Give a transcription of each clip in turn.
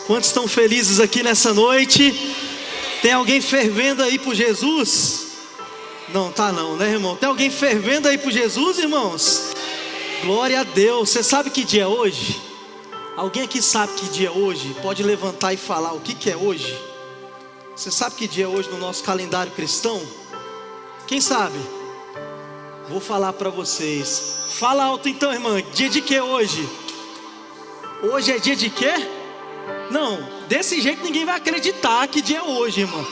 Quantos estão felizes aqui nessa noite? Tem alguém fervendo aí por Jesus? Não, tá não, né, irmão? Tem alguém fervendo aí por Jesus, irmãos? Glória a Deus. Você sabe que dia é hoje? Alguém aqui sabe que dia é hoje? Pode levantar e falar o que é hoje? Você sabe que dia é hoje no nosso calendário cristão? Quem sabe? Vou falar para vocês. Fala alto então, irmã. Dia de que hoje? Hoje é dia de quê? Não, desse jeito ninguém vai acreditar que dia é hoje, irmão.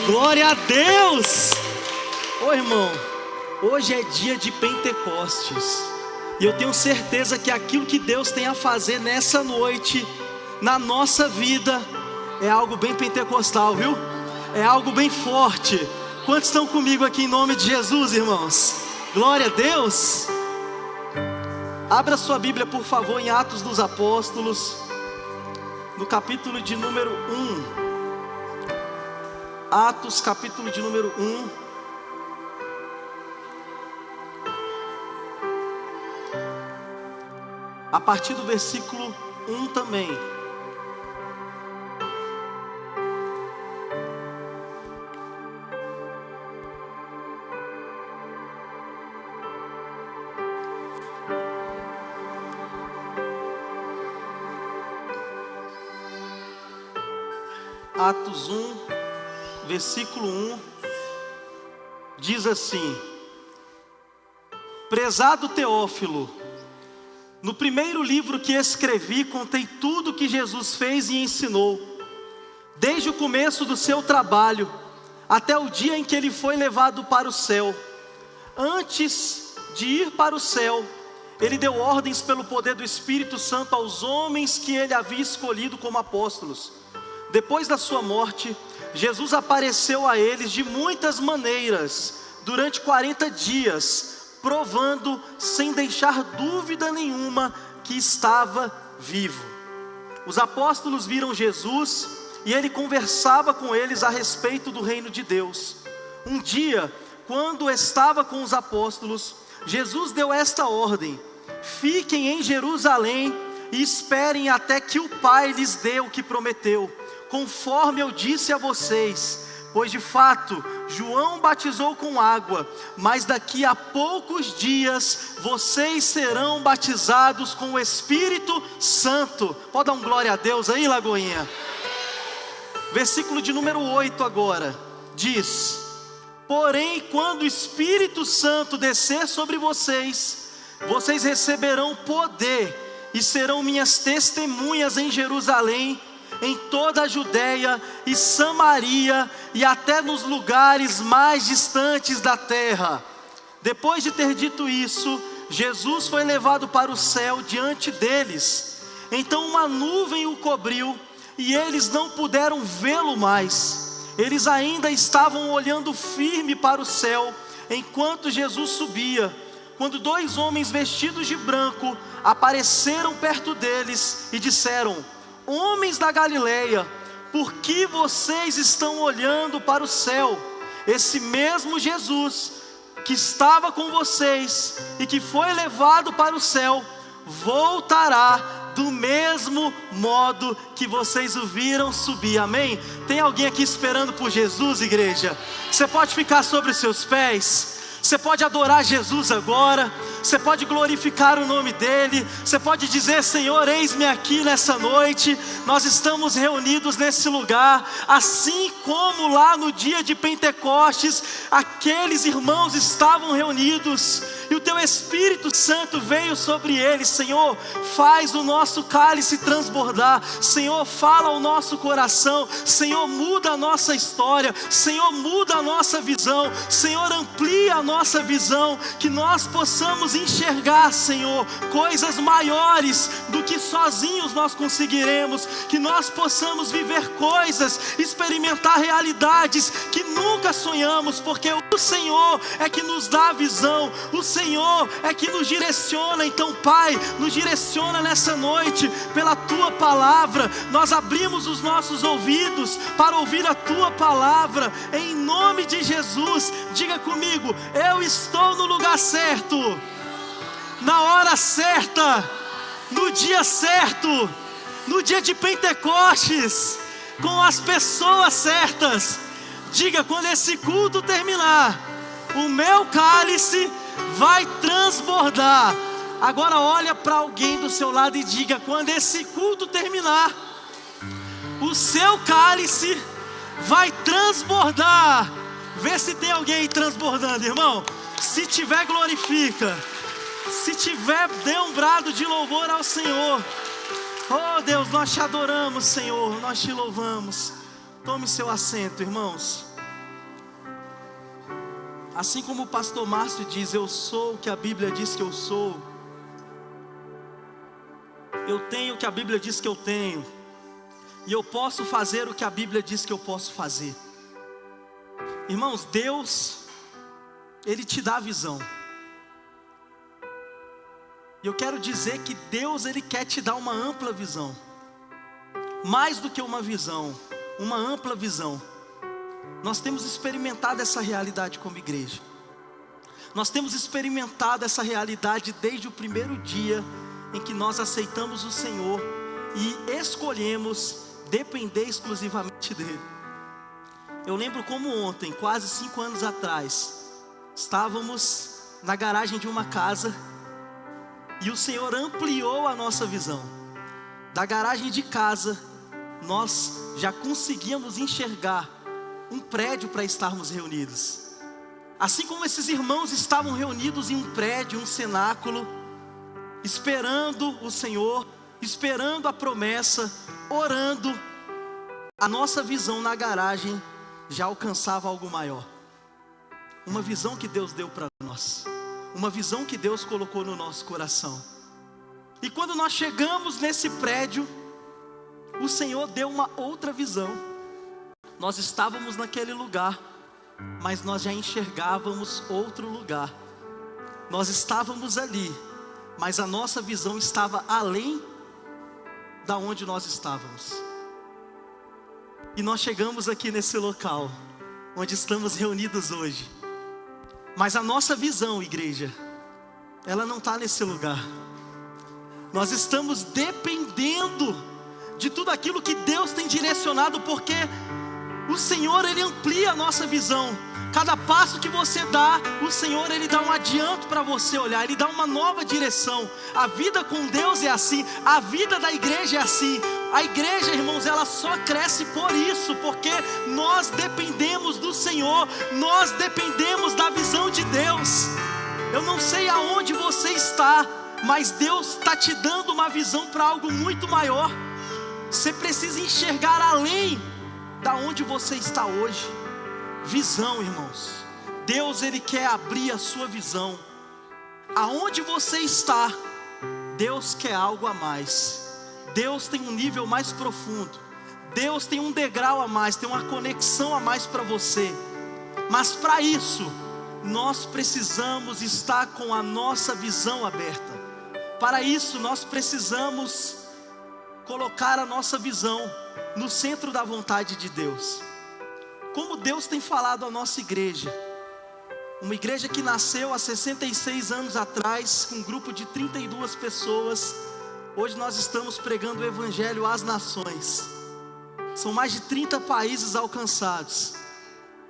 Glória a Deus! Ô irmão, hoje é dia de Pentecostes. E eu tenho certeza que aquilo que Deus tem a fazer nessa noite, na nossa vida, é algo bem pentecostal, viu? É algo bem forte. Quantos estão comigo aqui em nome de Jesus, irmãos? Glória a Deus! Abra sua Bíblia, por favor, em Atos dos Apóstolos, no capítulo de número 1. Atos, capítulo de número 1. A partir do versículo 1 também. Atos 1, versículo 1, diz assim: Prezado Teófilo, no primeiro livro que escrevi contei tudo que Jesus fez e ensinou, desde o começo do seu trabalho, até o dia em que ele foi levado para o céu. Antes de ir para o céu, ele deu ordens pelo poder do Espírito Santo aos homens que ele havia escolhido como apóstolos. Depois da sua morte, Jesus apareceu a eles de muitas maneiras, durante 40 dias, provando, sem deixar dúvida nenhuma, que estava vivo. Os apóstolos viram Jesus, e ele conversava com eles a respeito do reino de Deus. Um dia, quando estava com os apóstolos, Jesus deu esta ordem: fiquem em Jerusalém, e esperem até que o Pai lhes dê o que prometeu, conforme eu disse a vocês. Pois de fato, João batizou com água, mas daqui a poucos dias, vocês serão batizados com o Espírito Santo. Pode dar um glória a Deus aí, Lagoinha? Versículo de número 8 agora, diz: porém, quando o Espírito Santo descer sobre vocês, vocês receberão poder, e serão minhas testemunhas em Jerusalém, em toda a Judéia e Samaria, e até nos lugares mais distantes da terra. Depois de ter dito isso, Jesus foi levado para o céu diante deles. Então uma nuvem o cobriu, e eles não puderam vê-lo mais. Eles ainda estavam olhando firme para o céu, enquanto Jesus subia, quando dois homens vestidos de branco apareceram perto deles e disseram: homens da Galileia, por que vocês estão olhando para o céu? Esse mesmo Jesus que estava com vocês e que foi levado para o céu, voltará do mesmo modo que vocês o viram subir. Amém? Tem alguém aqui esperando por Jesus, igreja? Você pode ficar sobre os seus pés? Você pode adorar Jesus agora, você pode glorificar o nome dEle, você pode dizer: Senhor, eis-me aqui nessa noite, nós estamos reunidos nesse lugar, assim como lá no dia de Pentecostes, aqueles irmãos estavam reunidos, e o Teu Espírito Santo veio sobre eles. Senhor, faz o nosso cálice transbordar, Senhor, fala ao nosso coração, Senhor, muda a nossa história, Senhor, muda a nossa visão, Senhor, amplia a nossa visão, que nós possamos enxergar, Senhor, coisas maiores do que sozinhos nós conseguiremos, que nós possamos viver coisas, experimentar realidades que nunca sonhamos, porque o Senhor é que nos dá a visão, o Senhor é que nos direciona. Então, Pai, nos direciona nessa noite pela Tua palavra. Nós abrimos os nossos ouvidos para ouvir a Tua palavra, em nome de Jesus. Diga comigo: eu estou no lugar certo. na hora certa, no dia certo, no dia de Pentecostes, com as pessoas certas. Diga: quando esse culto terminar, o meu cálice vai transbordar. Agora olha para alguém do seu lado e diga: quando esse culto terminar, o seu cálice vai transbordar. Vê se tem alguém aí transbordando, irmão. Se tiver, glorifica. Se tiver, dê um brado de louvor ao Senhor. Oh Deus, nós te adoramos, Senhor, nós te louvamos. Tome seu assento, irmãos. Assim como o pastor Márcio diz: eu sou o que a Bíblia diz que eu sou. Eu tenho o que a Bíblia diz que eu tenho. E eu posso fazer o que a Bíblia diz que eu posso fazer. Irmãos, Deus, Ele te dá visão. E eu quero dizer que Deus, Ele quer te dar uma ampla visão. Mais do que uma visão, uma ampla visão. Nós temos experimentado essa realidade como igreja. Nós temos experimentado essa realidade desde o primeiro dia em que nós aceitamos o Senhor e escolhemos depender exclusivamente dEle. Eu lembro como ontem, quase 5 anos atrás, estávamos na garagem de uma casa e o Senhor ampliou a nossa visão. Da garagem de casa, nós já conseguíamos enxergar um prédio para estarmos reunidos. Assim como esses irmãos estavam reunidos em um prédio, um cenáculo, esperando o Senhor, esperando a promessa, orando, a nossa visão na garagem já alcançava algo maior. Uma visão que Deus deu para nós, uma visão que Deus colocou no nosso coração. E quando nós chegamos nesse prédio, o Senhor deu uma outra visão. Nós estávamos naquele lugar, mas nós já enxergávamos outro lugar. Nós estávamos ali, mas a nossa visão estava além da onde nós estávamos. E nós chegamos aqui nesse local, onde estamos reunidos hoje. Mas a nossa visão, igreja, ela não está nesse lugar. Nós estamos dependendo de tudo aquilo que Deus tem direcionado, porque o Senhor, Ele amplia a nossa visão. Cada passo que você dá, o Senhor, Ele dá um adianto para você olhar. Ele dá uma nova direção. A vida com Deus é assim. A vida da igreja é assim. A igreja, irmãos, ela só cresce por isso, porque nós dependemos do Senhor. Nós dependemos da visão de Deus. Eu não sei aonde você está, mas Deus está te dando uma visão para algo muito maior. Você precisa enxergar além da onde você está hoje. Visão, irmãos. Deus, Ele quer abrir a sua visão. Aonde você está, Deus quer algo a mais. Deus tem um nível mais profundo. Deus tem um degrau a mais, tem uma conexão a mais para você. Mas para isso, nós precisamos estar com a nossa visão aberta. Para isso, nós precisamos colocar a nossa visão no centro da vontade de Deus. Como Deus tem falado à nossa igreja, uma igreja que nasceu há 66 anos atrás, com um grupo de 32 pessoas, hoje nós estamos pregando o Evangelho às nações. São mais de 30 países alcançados.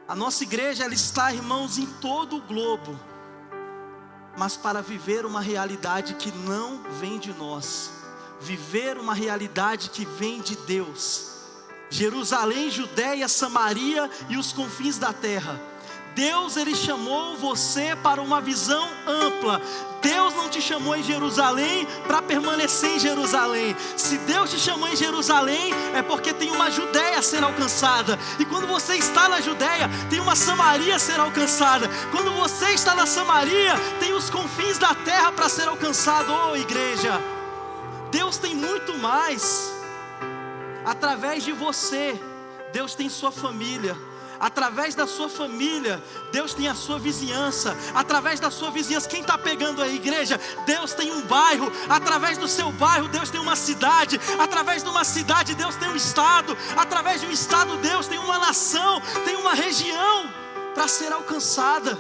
A nossa igreja, ela está, irmãos, em todo o globo, mas para viver uma realidade que não vem de nós, viver uma realidade que vem de Deus. Jerusalém, Judéia, Samaria e os confins da terra. Deus, Ele chamou você para uma visão ampla. Deus não te chamou em Jerusalém para permanecer em Jerusalém. Se Deus te chamou em Jerusalém, é porque tem uma Judéia a ser alcançada. E quando você está na Judéia, tem uma Samaria a ser alcançada. Quando você está na Samaria, tem os confins da terra para ser alcançado. Oh, igreja, Deus tem muito mais. Através de você, Deus tem sua família. Através da sua família, Deus tem a sua vizinhança. Através da sua vizinhança, quem está pegando aí, igreja? Deus tem um bairro. Através do seu bairro, Deus tem uma cidade. Através de uma cidade, Deus tem um estado. Através de um estado, Deus tem uma nação. Tem uma região para ser alcançada.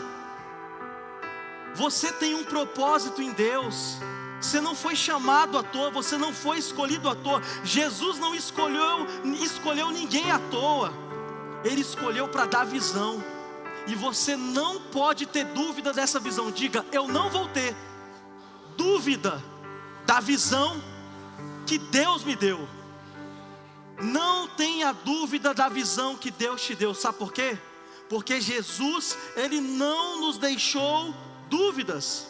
Você tem um propósito em Deus. Você não foi chamado à toa, você não foi escolhido à toa. Jesus não escolheu ninguém à toa. Ele escolheu para dar visão. E você não pode ter dúvida dessa visão. Diga: eu não vou ter dúvida da visão que Deus me deu. Não tenha dúvida da visão que Deus te deu. Sabe por quê? Porque Jesus, Ele não nos deixou dúvidas.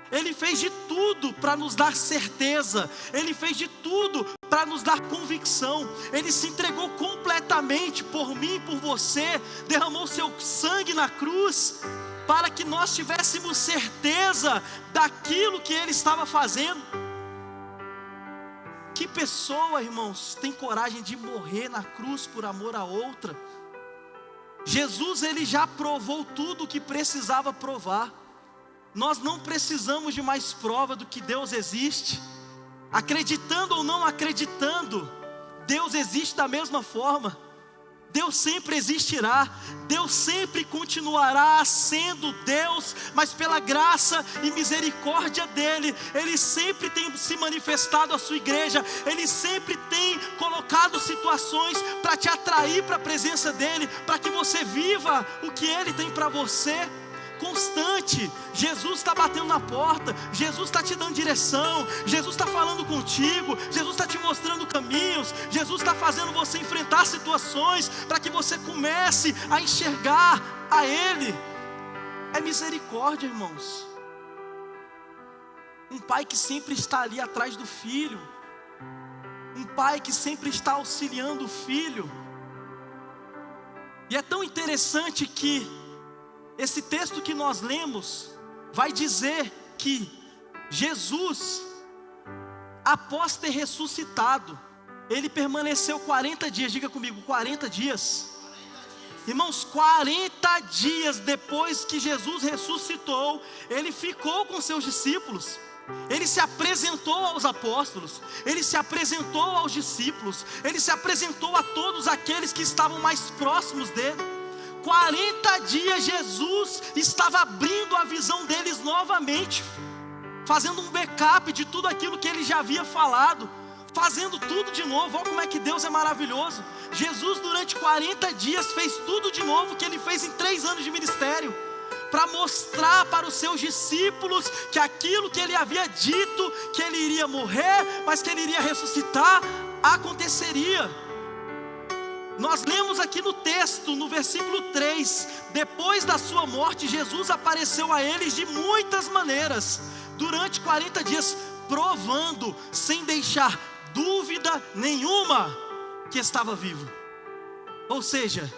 Ele fez de tudo para nos dar certeza. Ele fez de tudo para nos dar convicção. Ele se entregou completamente por mim e por você. Derramou seu sangue na cruz para que nós tivéssemos certeza daquilo que Ele estava fazendo. Que pessoa, irmãos, tem coragem de morrer na cruz por amor a outra? Jesus, Ele já provou tudo o que precisava provar. Nós não precisamos de mais prova do que Deus existe. Acreditando ou não acreditando, Deus existe da mesma forma. Deus sempre existirá. Deus sempre continuará sendo Deus. Mas pela graça e misericórdia dEle, Ele sempre tem se manifestado à sua igreja. Ele sempre tem colocado situações para te atrair para a presença dEle, para que você viva o que Ele tem para você. Constante, Jesus está batendo na porta, Jesus está te dando direção, Jesus está falando contigo, Jesus está te mostrando caminhos, Jesus está fazendo você enfrentar situações, para que você comece a enxergar a Ele. É misericórdia, irmãos. Um pai que sempre está ali atrás do filho, um pai que sempre está auxiliando o filho. E é tão interessante que esse texto que nós lemos vai dizer que Jesus, após ter ressuscitado, Ele permaneceu 40 dias, diga comigo, 40 dias. Irmãos, 40 dias depois que Jesus ressuscitou, Ele ficou com seus discípulos. Ele se apresentou aos apóstolos, Ele se apresentou aos discípulos, Ele se apresentou a todos aqueles que estavam mais próximos dEle. 40 dias Jesus estava abrindo a visão deles novamente, fazendo um backup de tudo aquilo que Ele já havia falado, fazendo tudo de novo. Olha como é que Deus é maravilhoso. Jesus durante 40 dias fez tudo de novo que Ele fez em 3 anos de ministério, para mostrar para os seus discípulos que aquilo que Ele havia dito, que Ele iria morrer, mas que Ele iria ressuscitar, aconteceria. Nós lemos aqui no texto, no versículo 3, depois da sua morte, Jesus apareceu a eles de muitas maneiras, durante 40 dias, provando, sem deixar dúvida nenhuma, que estava vivo. Ou seja,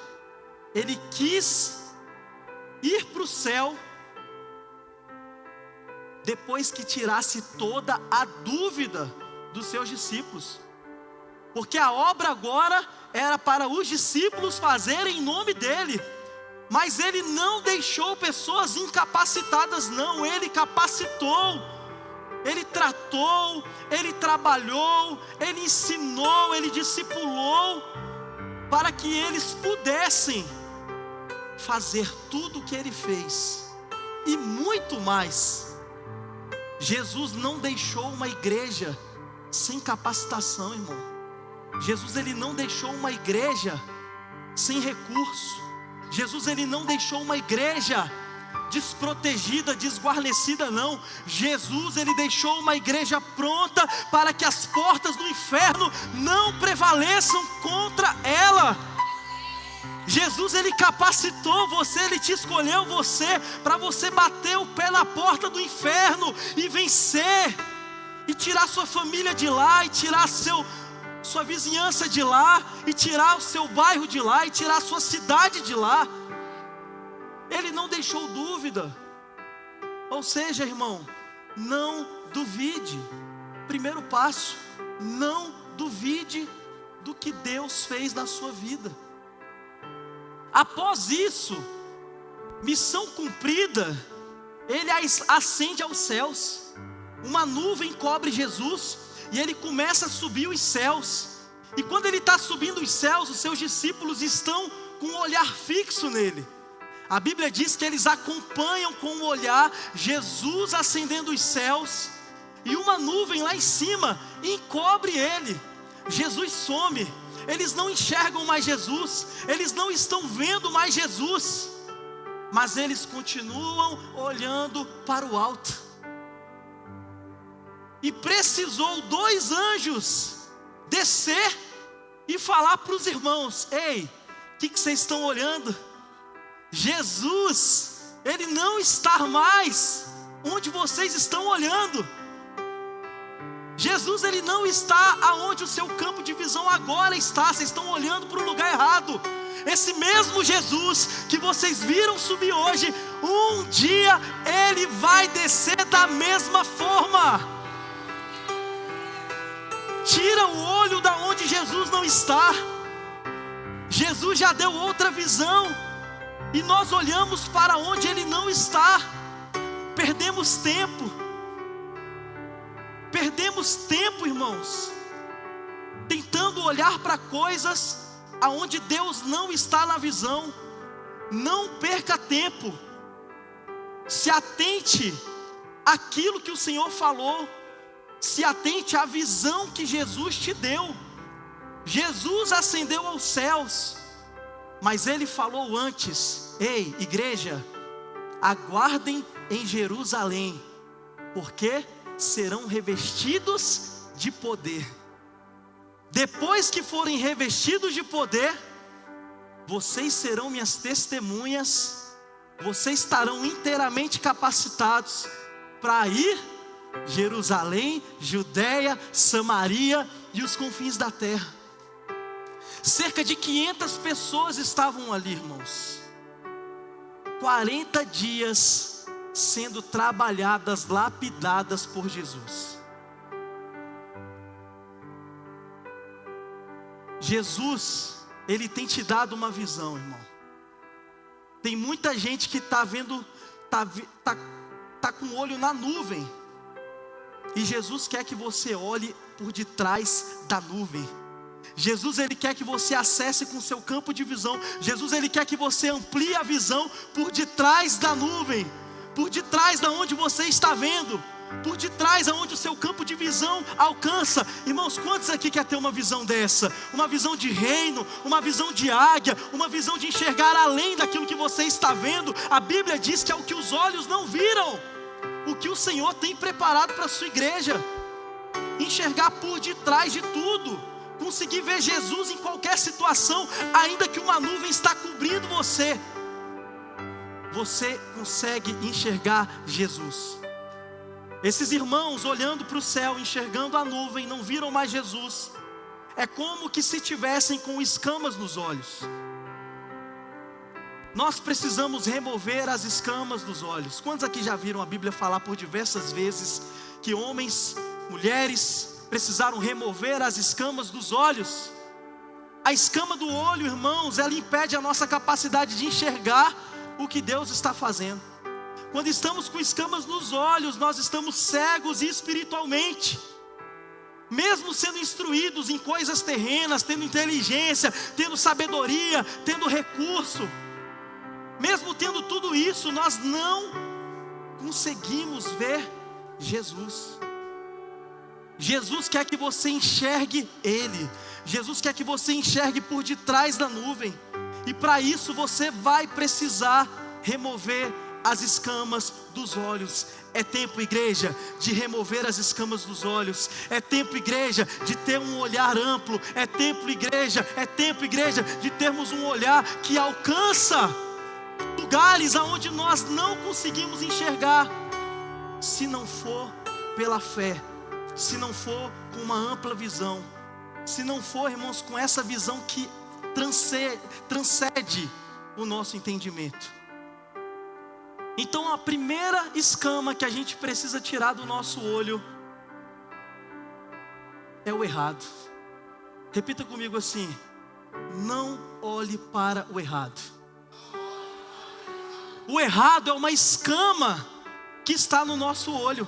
Ele quis ir para o céu, depois que tirasse toda a dúvida dos seus discípulos. Porque a obra agora era para os discípulos fazerem em nome dEle. Mas Ele não deixou pessoas incapacitadas, não. Ele capacitou, Ele tratou, Ele trabalhou, Ele ensinou, Ele discipulou, para que eles pudessem fazer tudo o que Ele fez e muito mais. Jesus não deixou uma igreja sem capacitação, irmão. Jesus, Ele não deixou uma igreja sem recurso. Jesus, Ele não deixou uma igreja desprotegida, desguarnecida, não. Jesus, Ele deixou uma igreja pronta para que as portas do inferno não prevaleçam contra ela. Jesus, Ele capacitou você, Ele te escolheu você, para você bater o pé na porta do inferno e vencer, e tirar sua família de lá, e tirar sua vizinhança de lá, e tirar o seu bairro de lá, e tirar a sua cidade de lá. Ele não deixou dúvida. Ou seja, irmão, não duvide. Primeiro passo, não duvide do que Deus fez na sua vida. Após isso, missão cumprida, Ele ascende aos céus. Uma nuvem cobre Jesus e Ele começa a subir os céus. E quando Ele está subindo os céus, os seus discípulos estão com um olhar fixo nele. A Bíblia diz que eles acompanham com o olhar Jesus ascendendo os céus, e uma nuvem lá em cima encobre ele. Jesus some, eles não enxergam mais Jesus, eles não estão vendo mais Jesus, mas eles continuam olhando para o alto. E precisou 2 anjos descer e falar para os irmãos: ei, o que vocês estão olhando? Jesus, Ele não está mais onde vocês estão olhando. Jesus, Ele não está aonde o seu campo de visão agora está. Vocês estão olhando para o lugar errado. Esse mesmo Jesus que vocês viram subir hoje, um dia Ele vai descer da mesma forma. Tira o olho da onde Jesus não está. Jesus já deu outra visão, e nós olhamos para onde Ele não está. Perdemos tempo. Perdemos tempo, irmãos, tentando olhar para coisas aonde Deus não está na visão. Não perca tempo. Se atente àquilo que o Senhor falou. Se atente à visão que Jesus te deu. Jesus ascendeu aos céus, mas Ele falou antes: ei, igreja, aguardem em Jerusalém, porque serão revestidos de poder. Depois que forem revestidos de poder, vocês serão minhas testemunhas. Vocês estarão inteiramente capacitados para ir Jerusalém, Judeia, Samaria e os confins da terra. Cerca de 500 pessoas estavam ali, irmãos. 40 dias sendo trabalhadas, lapidadas por Jesus. Jesus, Ele tem te dado uma visão, irmão. Tem muita gente que está vendo, tá com o olho na nuvem. E Jesus quer que você olhe por detrás da nuvem. Jesus, Ele quer que você acesse com o seu campo de visão. Jesus, Ele quer que você amplie a visão por detrás da nuvem, por detrás da onde você está vendo, por detrás aonde o seu campo de visão alcança. Irmãos, quantos aqui quer ter uma visão dessa? Uma visão de reino, uma visão de águia, uma visão de enxergar além daquilo que você está vendo. A Bíblia diz que é o que os olhos não viram, o que o Senhor tem preparado para a sua igreja. Enxergar por detrás de tudo, conseguir ver Jesus em qualquer situação, ainda que uma nuvem está cobrindo você. Você consegue enxergar Jesus. Esses irmãos olhando para o céu, enxergando a nuvem, não viram mais Jesus. É como que se tivessem com escamas nos olhos. Nós precisamos remover as escamas dos olhos. Quantos aqui já viram a Bíblia falar por diversas vezes que homens, mulheres precisaram remover as escamas dos olhos? A escama do olho, irmãos, ela impede a nossa capacidade de enxergar o que Deus está fazendo. Quando estamos com escamas nos olhos, nós estamos cegos espiritualmente. Mesmo sendo instruídos em coisas terrenas, tendo inteligência, tendo sabedoria, tendo recurso, mesmo tendo tudo isso, nós não conseguimos ver Jesus. Jesus quer que você enxergue Ele. Jesus quer que você enxergue por detrás da nuvem. E para isso você vai precisar remover as escamas dos olhos. É tempo, igreja, de remover as escamas dos olhos. É tempo, igreja, de ter um olhar amplo. É tempo, igreja, de termos um olhar que alcança lugares aonde nós não conseguimos enxergar, se não for pela fé, se não for com uma ampla visão, se não for, irmãos, com essa visão que transcende o nosso entendimento. Então a primeira escama que a gente precisa tirar do nosso olho é o errado. Repita comigo assim: não olhe para o errado. O errado é uma escama que está no nosso olho.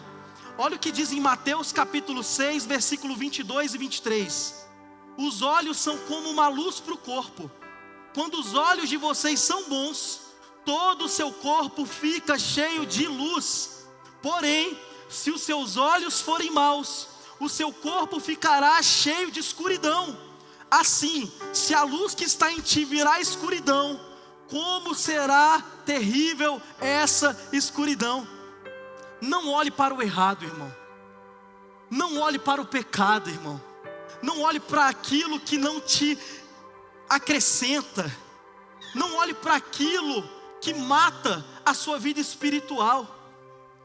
Olha o que diz em Mateus capítulo 6, versículo 22 e 23. Os olhos são como uma luz para o corpo. Quando os olhos de vocês são bons, todo o seu corpo fica cheio de luz. Porém, se os seus olhos forem maus, o seu corpo ficará cheio de escuridão. Assim, se a luz que está em ti virar escuridão, como será terrível essa escuridão. Não olhe para o errado, irmão. Não olhe para o pecado, irmão. Não olhe para aquilo que não te acrescenta. Não olhe para aquilo que mata a sua vida espiritual.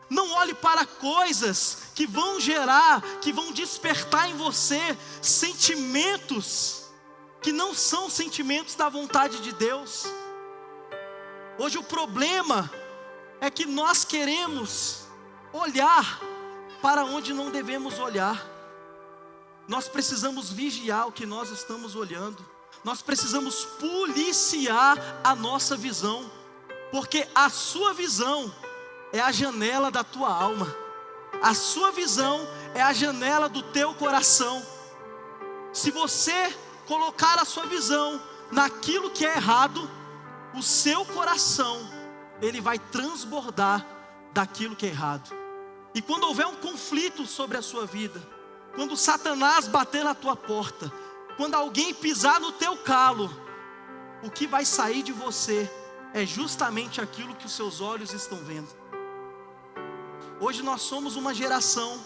Não olhe para coisas que vão gerar, que vão despertar em você sentimentos que não são sentimentos da vontade de Deus. Hoje o problema é que nós queremos olhar para onde não devemos olhar. Nós precisamos vigiar o que nós estamos olhando. Nós precisamos policiar a nossa visão, porque a sua visão é a janela da tua alma. A sua visão é a janela do teu coração. Se você colocar a sua visão naquilo que é errado, o seu coração, ele vai transbordar daquilo que é errado. E quando houver um conflito sobre a sua vida, quando Satanás bater na tua porta, quando alguém pisar no teu calo, o que vai sair de você é justamente aquilo que os seus olhos estão vendo. Hoje nós somos uma geração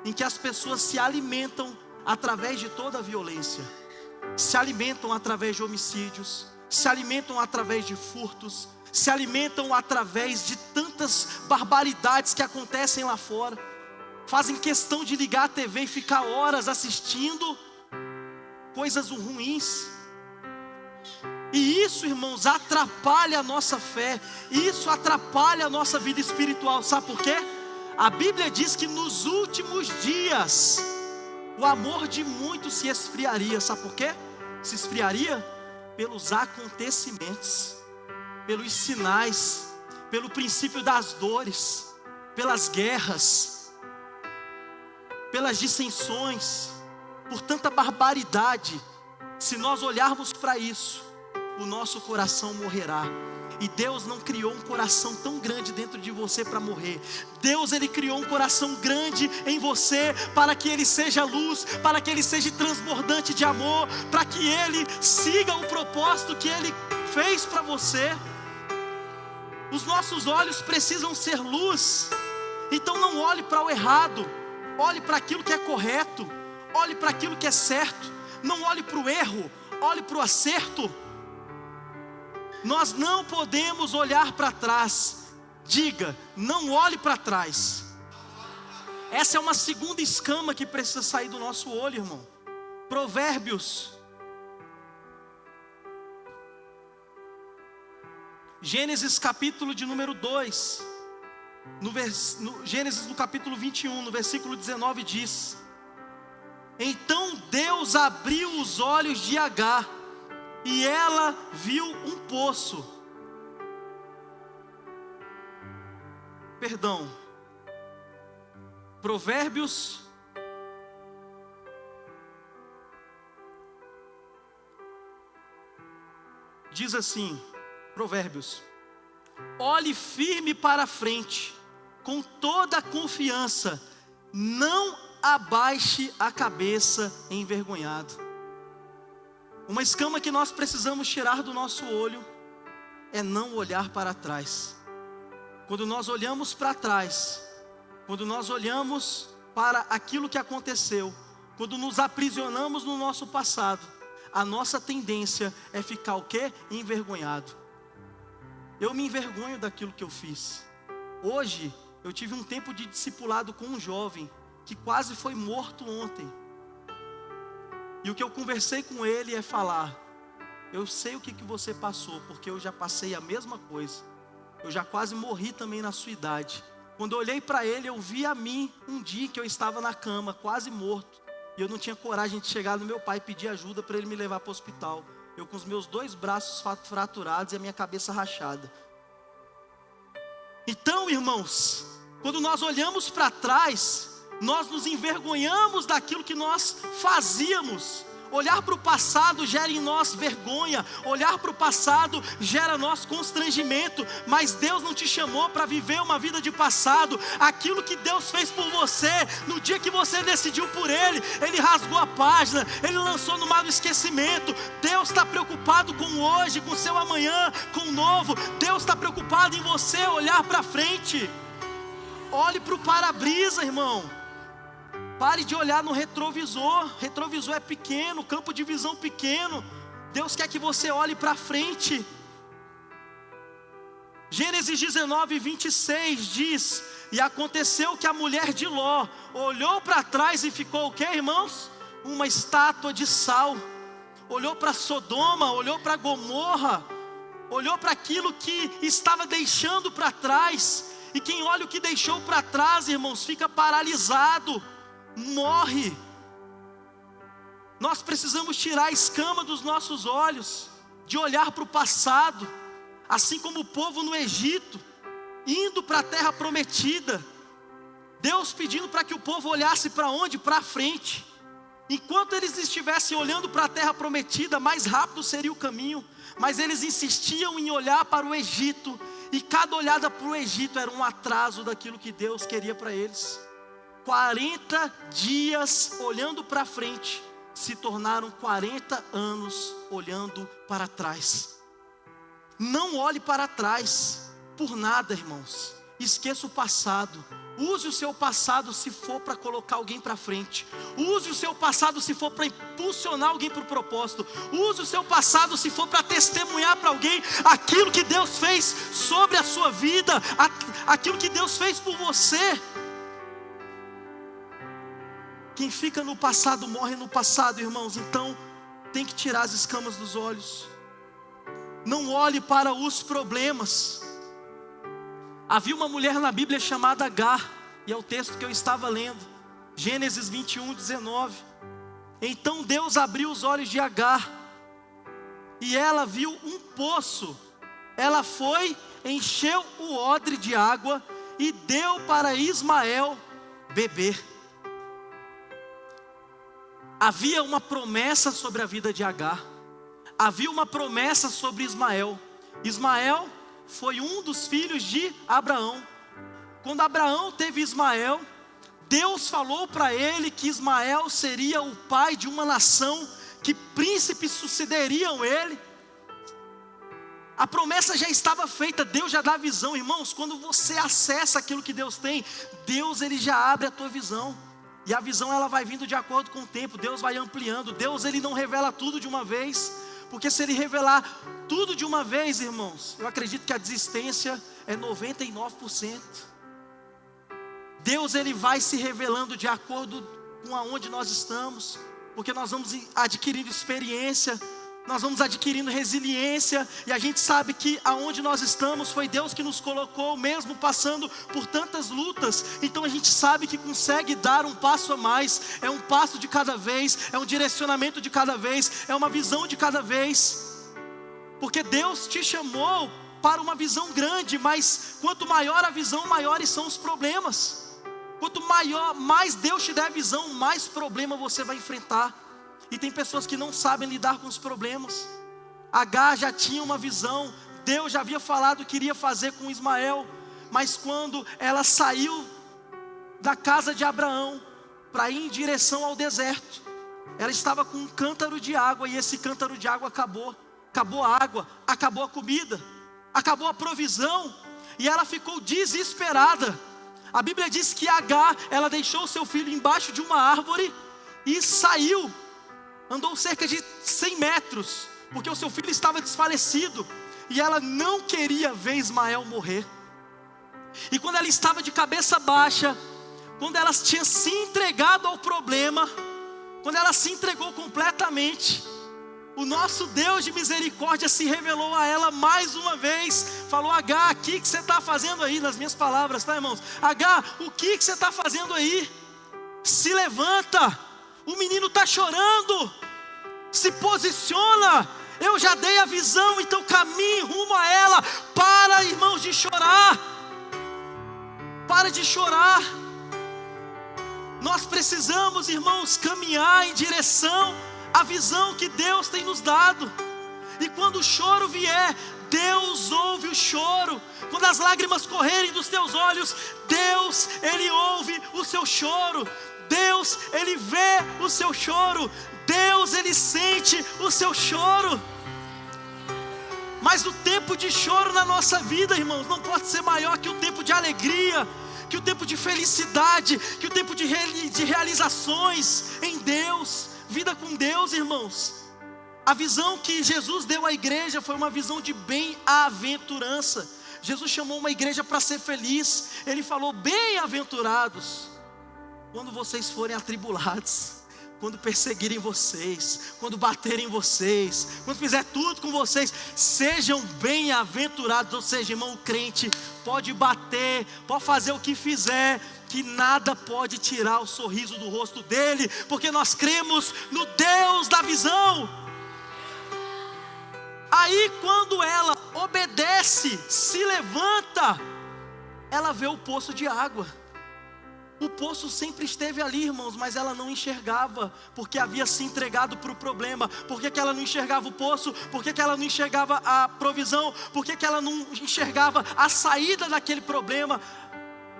em que as pessoas se alimentam através de toda a violência. Se alimentam através de homicídios, se alimentam através de furtos, se alimentam através de tantas barbaridades que acontecem lá fora. Fazem questão de ligar a TV e ficar horas assistindo coisas ruins. E isso, irmãos, atrapalha a nossa fé. Isso atrapalha a nossa vida espiritual. Sabe por quê? A Bíblia diz que nos últimos dias o amor de muitos se esfriaria. Sabe por quê? Se esfriaria pelos acontecimentos, pelos sinais, pelo princípio das dores, pelas guerras, pelas dissensões, por tanta barbaridade. Se nós olharmos para isso, o nosso coração morrerá. E Deus não criou um coração tão grande dentro de você para morrer. Deus, Ele criou um coração grande em você para que ele seja luz, para que ele seja transbordante de amor, para que ele siga o propósito que Ele fez para você. Os nossos olhos precisam ser luz. Então não olhe para o errado, olhe para aquilo que é correto, olhe para aquilo que é certo. Não olhe para o erro, olhe para o acerto. Nós não podemos olhar para trás. Diga, não olhe para trás. Essa é uma segunda escama que precisa sair do nosso olho, irmão. Provérbios, Gênesis capítulo de número 2, Gênesis no capítulo 21, no versículo 19 diz: então Deus abriu os olhos de Agar, e ela viu um poço. Provérbios diz assim, Provérbios: olhe firme para a frente, com toda a confiança, não abaixe a cabeça envergonhado. Uma escama que nós precisamos tirar do nosso olho é não olhar para trás. Quando nós olhamos para trás, quando nós olhamos para aquilo que aconteceu, quando nos aprisionamos no nosso passado, a nossa tendência é ficar o quê? Envergonhado. Eu me envergonho daquilo que eu fiz. Hoje, eu tive um tempo de discipulado com um jovem que quase foi morto ontem. E o que eu conversei com ele é falar: eu sei o que você passou, porque eu já passei a mesma coisa. Eu já quase morri também na sua idade. Quando eu olhei para ele, eu vi a mim um dia que eu estava na cama, quase morto. E eu não tinha coragem de chegar no meu pai e pedir ajuda para ele me levar para o hospital. Eu com os meus 2 braços fraturados e a minha cabeça rachada. Então, irmãos, quando nós olhamos para trás, nós nos envergonhamos daquilo que nós fazíamos. Olhar para o passado gera em nós vergonha, olhar para o passado gera em nós constrangimento, mas Deus não te chamou para viver uma vida de passado. Aquilo que Deus fez por você, no dia que você decidiu por Ele, Ele rasgou a página, Ele lançou no mar do esquecimento. Deus está preocupado com o hoje, com o seu amanhã, com o novo. Deus está preocupado em você olhar para frente. Olhe para o para-brisa, irmão. Pare de olhar no retrovisor. Retrovisor é pequeno, campo de visão pequeno. Deus quer que você olhe para frente. Gênesis 19, 26 diz: e aconteceu que a mulher de Ló olhou para trás e ficou o que, irmãos? Uma estátua de sal. Olhou para Sodoma, olhou para Gomorra, olhou para aquilo que estava deixando para trás. E quem olha o que deixou para trás, irmãos, fica paralisado, morre. Nós precisamos tirar a escama dos nossos olhos, de olhar para o passado, assim como o povo no Egito, indo para a terra prometida, Deus pedindo para que o povo olhasse para onde? Para frente. Enquanto eles estivessem olhando para a terra prometida, mais rápido seria o caminho, mas eles insistiam em olhar para o Egito, e cada olhada para o Egito era um atraso daquilo que Deus queria para eles. 40 dias olhando para frente se tornaram 40 anos olhando para trás. Não olhe para trás por nada, irmãos. Esqueça o passado. Use o seu passado se for para colocar alguém para frente. Use o seu passado se for para impulsionar alguém para o propósito. Use o seu passado se for para testemunhar para alguém aquilo que Deus fez sobre a sua vida, aquilo que Deus fez por você. Quem fica no passado morre no passado, irmãos. Então tem que tirar as escamas dos olhos. Não olhe para os problemas. Havia uma mulher na Bíblia chamada Agar, e é o texto que eu estava lendo, Gênesis 21, 19. Então Deus abriu os olhos de Agar, e ela viu um poço. Ela foi, encheu o odre de água, e deu para Ismael beber. Havia uma promessa sobre a vida de Agar, havia uma promessa sobre Ismael. Ismael foi um dos filhos de Abraão. Quando Abraão teve Ismael, Deus falou para ele que Ismael seria o pai de uma nação, que príncipes sucederiam ele. A promessa já estava feita, Deus já dá a visão, irmãos. Quando você acessa aquilo que Deus tem, Deus ele já abre a tua visão. E a visão ela vai vindo de acordo com o tempo, Deus vai ampliando. Deus ele não revela tudo de uma vez, porque se Ele revelar tudo de uma vez, irmãos, eu acredito que a desistência é 99%. Deus Ele vai se revelando de acordo com aonde nós estamos, porque nós vamos adquirindo experiência, nós vamos adquirindo resiliência, e a gente sabe que aonde nós estamos foi Deus que nos colocou, mesmo passando por tantas lutas. Então a gente sabe que consegue dar um passo a mais, é um passo de cada vez, é um direcionamento de cada vez, é uma visão de cada vez, porque Deus te chamou para uma visão grande, mas quanto maior a visão, maiores são os problemas. Quanto mais Deus te der visão, mais problema você vai enfrentar. E tem pessoas que não sabem lidar com os problemas. Agar já tinha uma visão, Deus já havia falado o que iria fazer com Ismael, mas quando ela saiu da casa de Abraão para ir em direção ao deserto, ela estava com um cântaro de água, e esse cântaro de água acabou a água, acabou a comida, acabou a provisão, e ela ficou desesperada. A Bíblia diz que Agar, ela deixou o seu filho embaixo de uma árvore e saiu. Andou cerca de 100 metros, porque o seu filho estava desfalecido, e ela não queria ver Ismael morrer. E quando ela estava de cabeça baixa, quando ela tinha se entregado ao problema, quando ela se entregou completamente, o nosso Deus de misericórdia se revelou a ela mais uma vez. Falou: Agar, o que você está fazendo aí? Nas minhas palavras, tá, irmãos? Agar, o que você está fazendo aí? Se levanta. O menino está chorando, se posiciona, eu já dei a visão, então caminhe rumo a ela. Para, irmãos, de chorar, para de chorar. Nós precisamos, irmãos, caminhar em direção a visão que Deus tem nos dado. E quando o choro vier, Deus ouve o choro. Quando as lágrimas correrem dos teus olhos, Deus, Ele ouve o seu choro. Deus, Ele vê o seu choro. Deus, Ele sente o seu choro. Mas o tempo de choro na nossa vida, irmãos, não pode ser maior que o tempo de alegria, que o tempo de felicidade, que o tempo de realizações em Deus. Vida com Deus, irmãos. A visão que Jesus deu à igreja foi uma visão de bem-aventurança. Jesus chamou uma igreja para ser feliz. Ele falou: bem-aventurados quando vocês forem atribulados, quando perseguirem vocês, quando baterem vocês, quando fizer tudo com vocês, sejam bem-aventurados. Ou seja, irmão, o crente pode bater, pode fazer o que fizer, que nada pode tirar o sorriso do rosto dele, porque nós cremos no Deus da visão. Aí quando ela obedece, se levanta, ela vê o poço de água. O poço sempre esteve ali, irmãos, mas ela não enxergava, porque havia se entregado para o problema. Por que ela não enxergava o poço? Por que ela não enxergava a provisão? Por que ela não enxergava a saída daquele problema?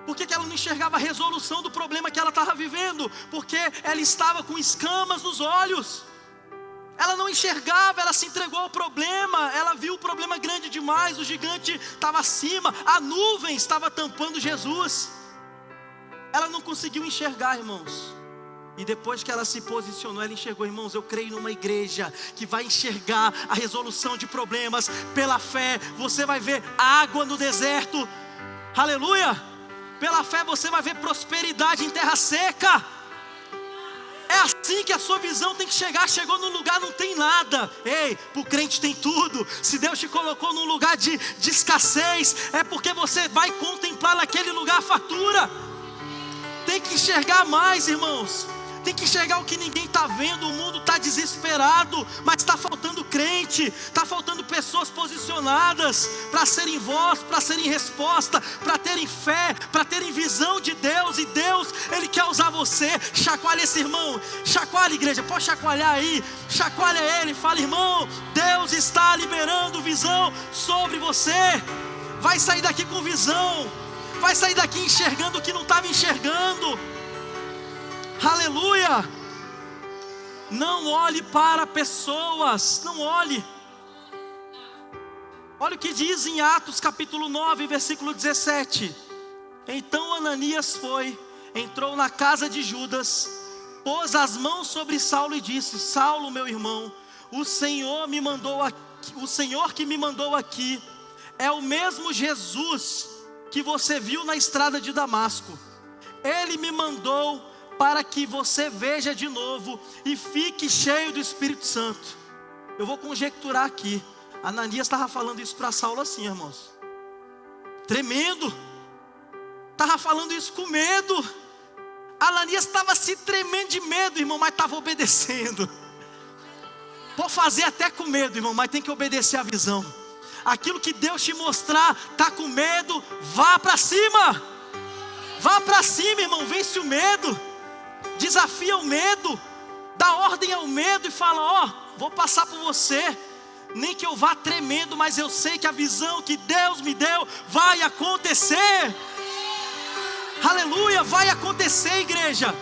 Por que ela não enxergava a resolução do problema que ela estava vivendo? Porque ela estava com escamas nos olhos. Ela não enxergava, ela se entregou ao problema. Ela viu o problema grande demais, o gigante estava acima, a nuvem estava tampando Jesus. Ela não conseguiu enxergar, irmãos. E depois que ela se posicionou, ela enxergou. Irmãos, eu creio numa igreja que vai enxergar a resolução de problemas pela fé. Você vai ver água no deserto, aleluia. Pela fé você vai ver prosperidade em terra seca. É assim que a sua visão tem que chegar. Chegou num lugar, não tem nada. Ei, para o crente tem tudo. Se Deus te colocou num lugar de escassez, é porque você vai contemplar naquele lugar a fartura. Tem que enxergar mais, irmãos. Tem que enxergar o que ninguém está vendo. O mundo está desesperado, mas está faltando crente, está faltando pessoas posicionadas para serem voz, para serem resposta, para terem fé, para terem visão de Deus. E Deus, Ele quer usar você. Chacoalha esse irmão, chacoalha, igreja, pode chacoalhar aí, chacoalha ele, fala: irmão, Deus está liberando visão sobre você. Vai sair daqui com visão, vai sair daqui enxergando o que não estava enxergando. Aleluia. Não olhe para pessoas, não olhe. Olha o que diz em Atos capítulo 9, versículo 17. Então Ananias foi, entrou na casa de Judas, pôs as mãos sobre Saulo e disse: Saulo, meu irmão, o Senhor que me mandou aqui é o mesmo Jesus que você viu na estrada de Damasco. Ele me mandou para que você veja de novo e fique cheio do Espírito Santo. Eu vou conjecturar aqui. Ananias estava falando isso para Saulo assim, irmãos, tremendo. Estava falando isso com medo. Ananias estava se tremendo de medo, irmão, mas estava obedecendo. Pode fazer até com medo, irmão, mas tem que obedecer a visão. Aquilo que Deus te mostrar, está com medo, vá para cima. Vá para cima, irmão, vence o medo. Desafia o medo, dá ordem ao medo e fala: ó, vou passar por você. Nem que eu vá tremendo, mas eu sei que a visão que Deus me deu vai acontecer. Aleluia, vai acontecer, igreja.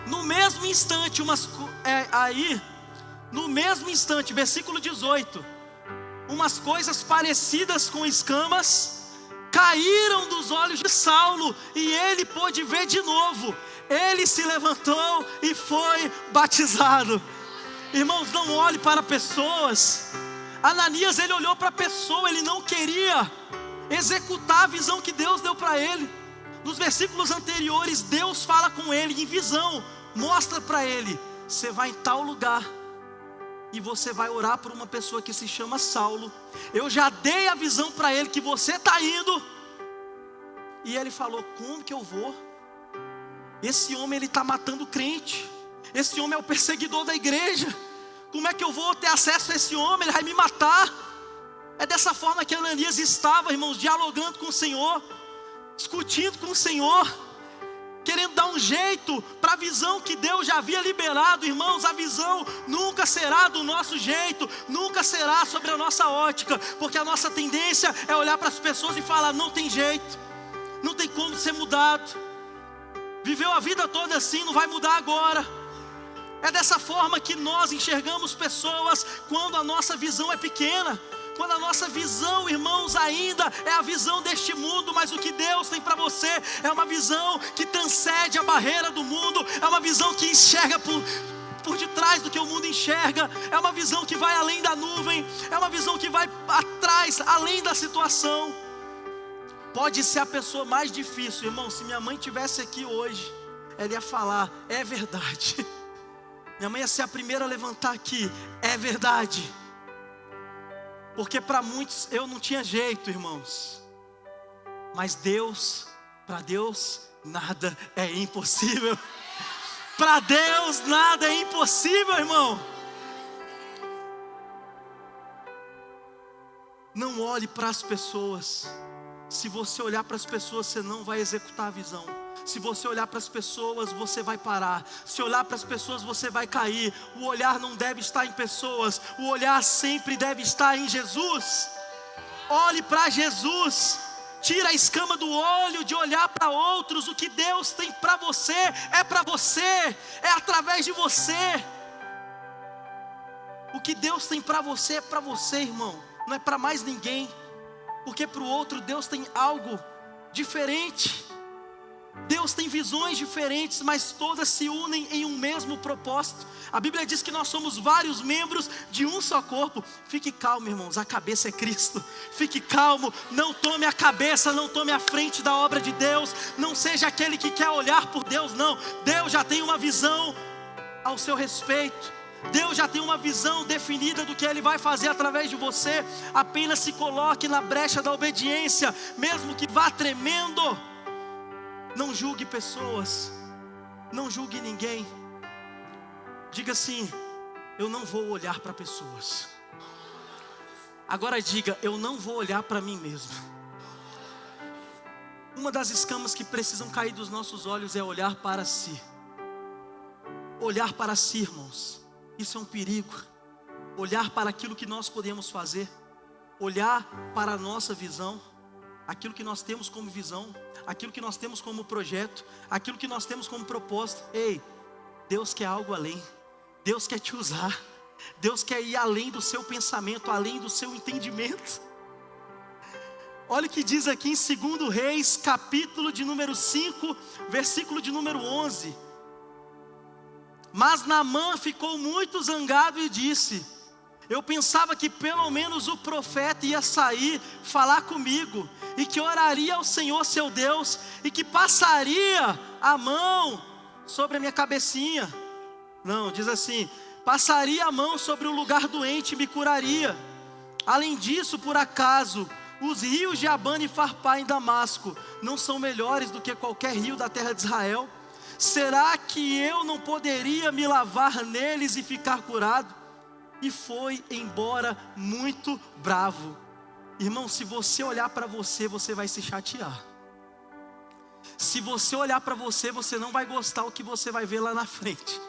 No mesmo instante, no mesmo instante, versículo 18, umas coisas parecidas com escamas caíram dos olhos de Saulo, e ele pôde ver de novo. Ele se levantou e foi batizado. Irmãos, não olhe para pessoas. Ananias, ele olhou para a pessoa, ele não queria executar a visão que Deus deu para ele. Nos versículos anteriores, Deus fala com ele em visão, mostra para ele: você vai em tal lugar e você vai orar por uma pessoa que se chama Saulo. Eu já dei a visão para ele que você está indo. E ele falou: como que eu vou? Esse homem, ele está matando crente. Esse homem é o perseguidor da igreja. Como é que eu vou ter acesso a esse homem? Ele vai me matar. É dessa forma que Ananias estava, irmãos, dialogando com o Senhor, discutindo com o Senhor. querendo dar um jeito para a visão que Deus já havia liberado. Irmãos, a visão nunca será do nosso jeito, nunca será sobre a nossa ótica, porque a nossa tendência é olhar para as pessoas e falar: não tem jeito, não tem como ser mudado, viveu a vida toda assim, não vai mudar agora. É dessa forma que nós enxergamos pessoas quando a nossa visão é pequena. Quando a nossa visão, irmãos, ainda é a visão deste mundo, mas o que Deus tem para você é uma visão que transcende a barreira do mundo, é uma visão que enxerga por detrás do que o mundo enxerga, é uma visão que vai além da nuvem, é uma visão que vai atrás, além da situação. Pode ser a pessoa mais difícil, irmão. Se minha mãe estivesse aqui hoje, ela ia falar: é verdade. Minha mãe ia ser a primeira a levantar aqui: é verdade. Porque para muitos eu não tinha jeito, irmãos. Mas para Deus nada é impossível. Para Deus nada é impossível, irmão. Não olhe para as pessoas. Se você olhar para as pessoas, você não vai executar a visão. Se você olhar para as pessoas, você vai parar. Se olhar para as pessoas, você vai cair. O olhar não deve estar em pessoas, o olhar sempre deve estar em Jesus. Olhe para Jesus. Tira a escama do olho de olhar para outros. O que Deus tem para você, é através de você. O que Deus tem para você é para você, irmão. Não é para mais ninguém. Porque para o outro Deus tem algo diferente. Deus tem visões diferentes, mas todas se unem em um mesmo propósito. A Bíblia diz que nós somos vários membros de um só corpo. Fique calmo, irmãos, a cabeça é Cristo. Fique calmo, não tome a cabeça, não tome a frente da obra de Deus. Não seja aquele que quer olhar por Deus, não. Deus já tem uma visão ao seu respeito. Deus já tem uma visão definida do que Ele vai fazer através de você. Apenas se coloque na brecha da obediência, mesmo que vá tremendo. Não julgue pessoas, não julgue ninguém. Diga assim: eu não vou olhar para pessoas. Agora diga: eu não vou olhar para mim mesmo. Uma das escamas que precisam cair dos nossos olhos é olhar para si. Olhar para si, irmãos, isso é um perigo. Olhar para aquilo que nós podemos fazer, olhar para a nossa visão, aquilo que nós temos como visão, aquilo que nós temos como projeto, aquilo que nós temos como propósito. Ei, Deus quer algo além. Deus quer te usar. Deus quer ir além do seu pensamento, além do seu entendimento. Olha o que diz aqui em 2 Reis, capítulo de número 5, versículo de número 11. Mas Naamã ficou muito zangado e disse: eu pensava que pelo menos o profeta ia sair falar comigo, e que oraria ao Senhor seu Deus, e que passaria a mão sobre a minha cabecinha. Não, diz assim: passaria a mão sobre o lugar doente e me curaria. Além disso, por acaso, os rios de Abana e Farpá em Damasco não são melhores do que qualquer rio da terra de Israel? Será que eu não poderia me lavar neles e ficar curado? E foi embora muito bravo. Irmão, se você olhar para você, você vai se chatear. Se você olhar para você, você não vai gostar do que você vai ver lá na frente.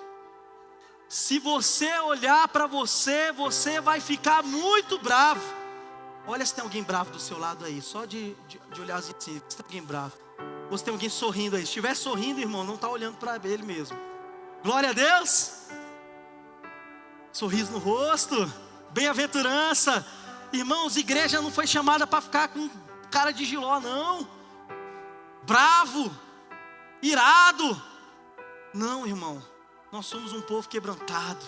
Se você olhar para você, você vai ficar muito bravo. Olha se tem alguém bravo do seu lado aí, só de olhar assim, se tem alguém bravo. Ou se tem alguém sorrindo aí. Se estiver sorrindo, irmão, não está olhando para ele mesmo. Glória a Deus. Sorriso no rosto, bem-aventurança. Irmãos, igreja não foi chamada para ficar com cara de giló, não. Bravo, irado. Não, irmão, nós somos um povo quebrantado.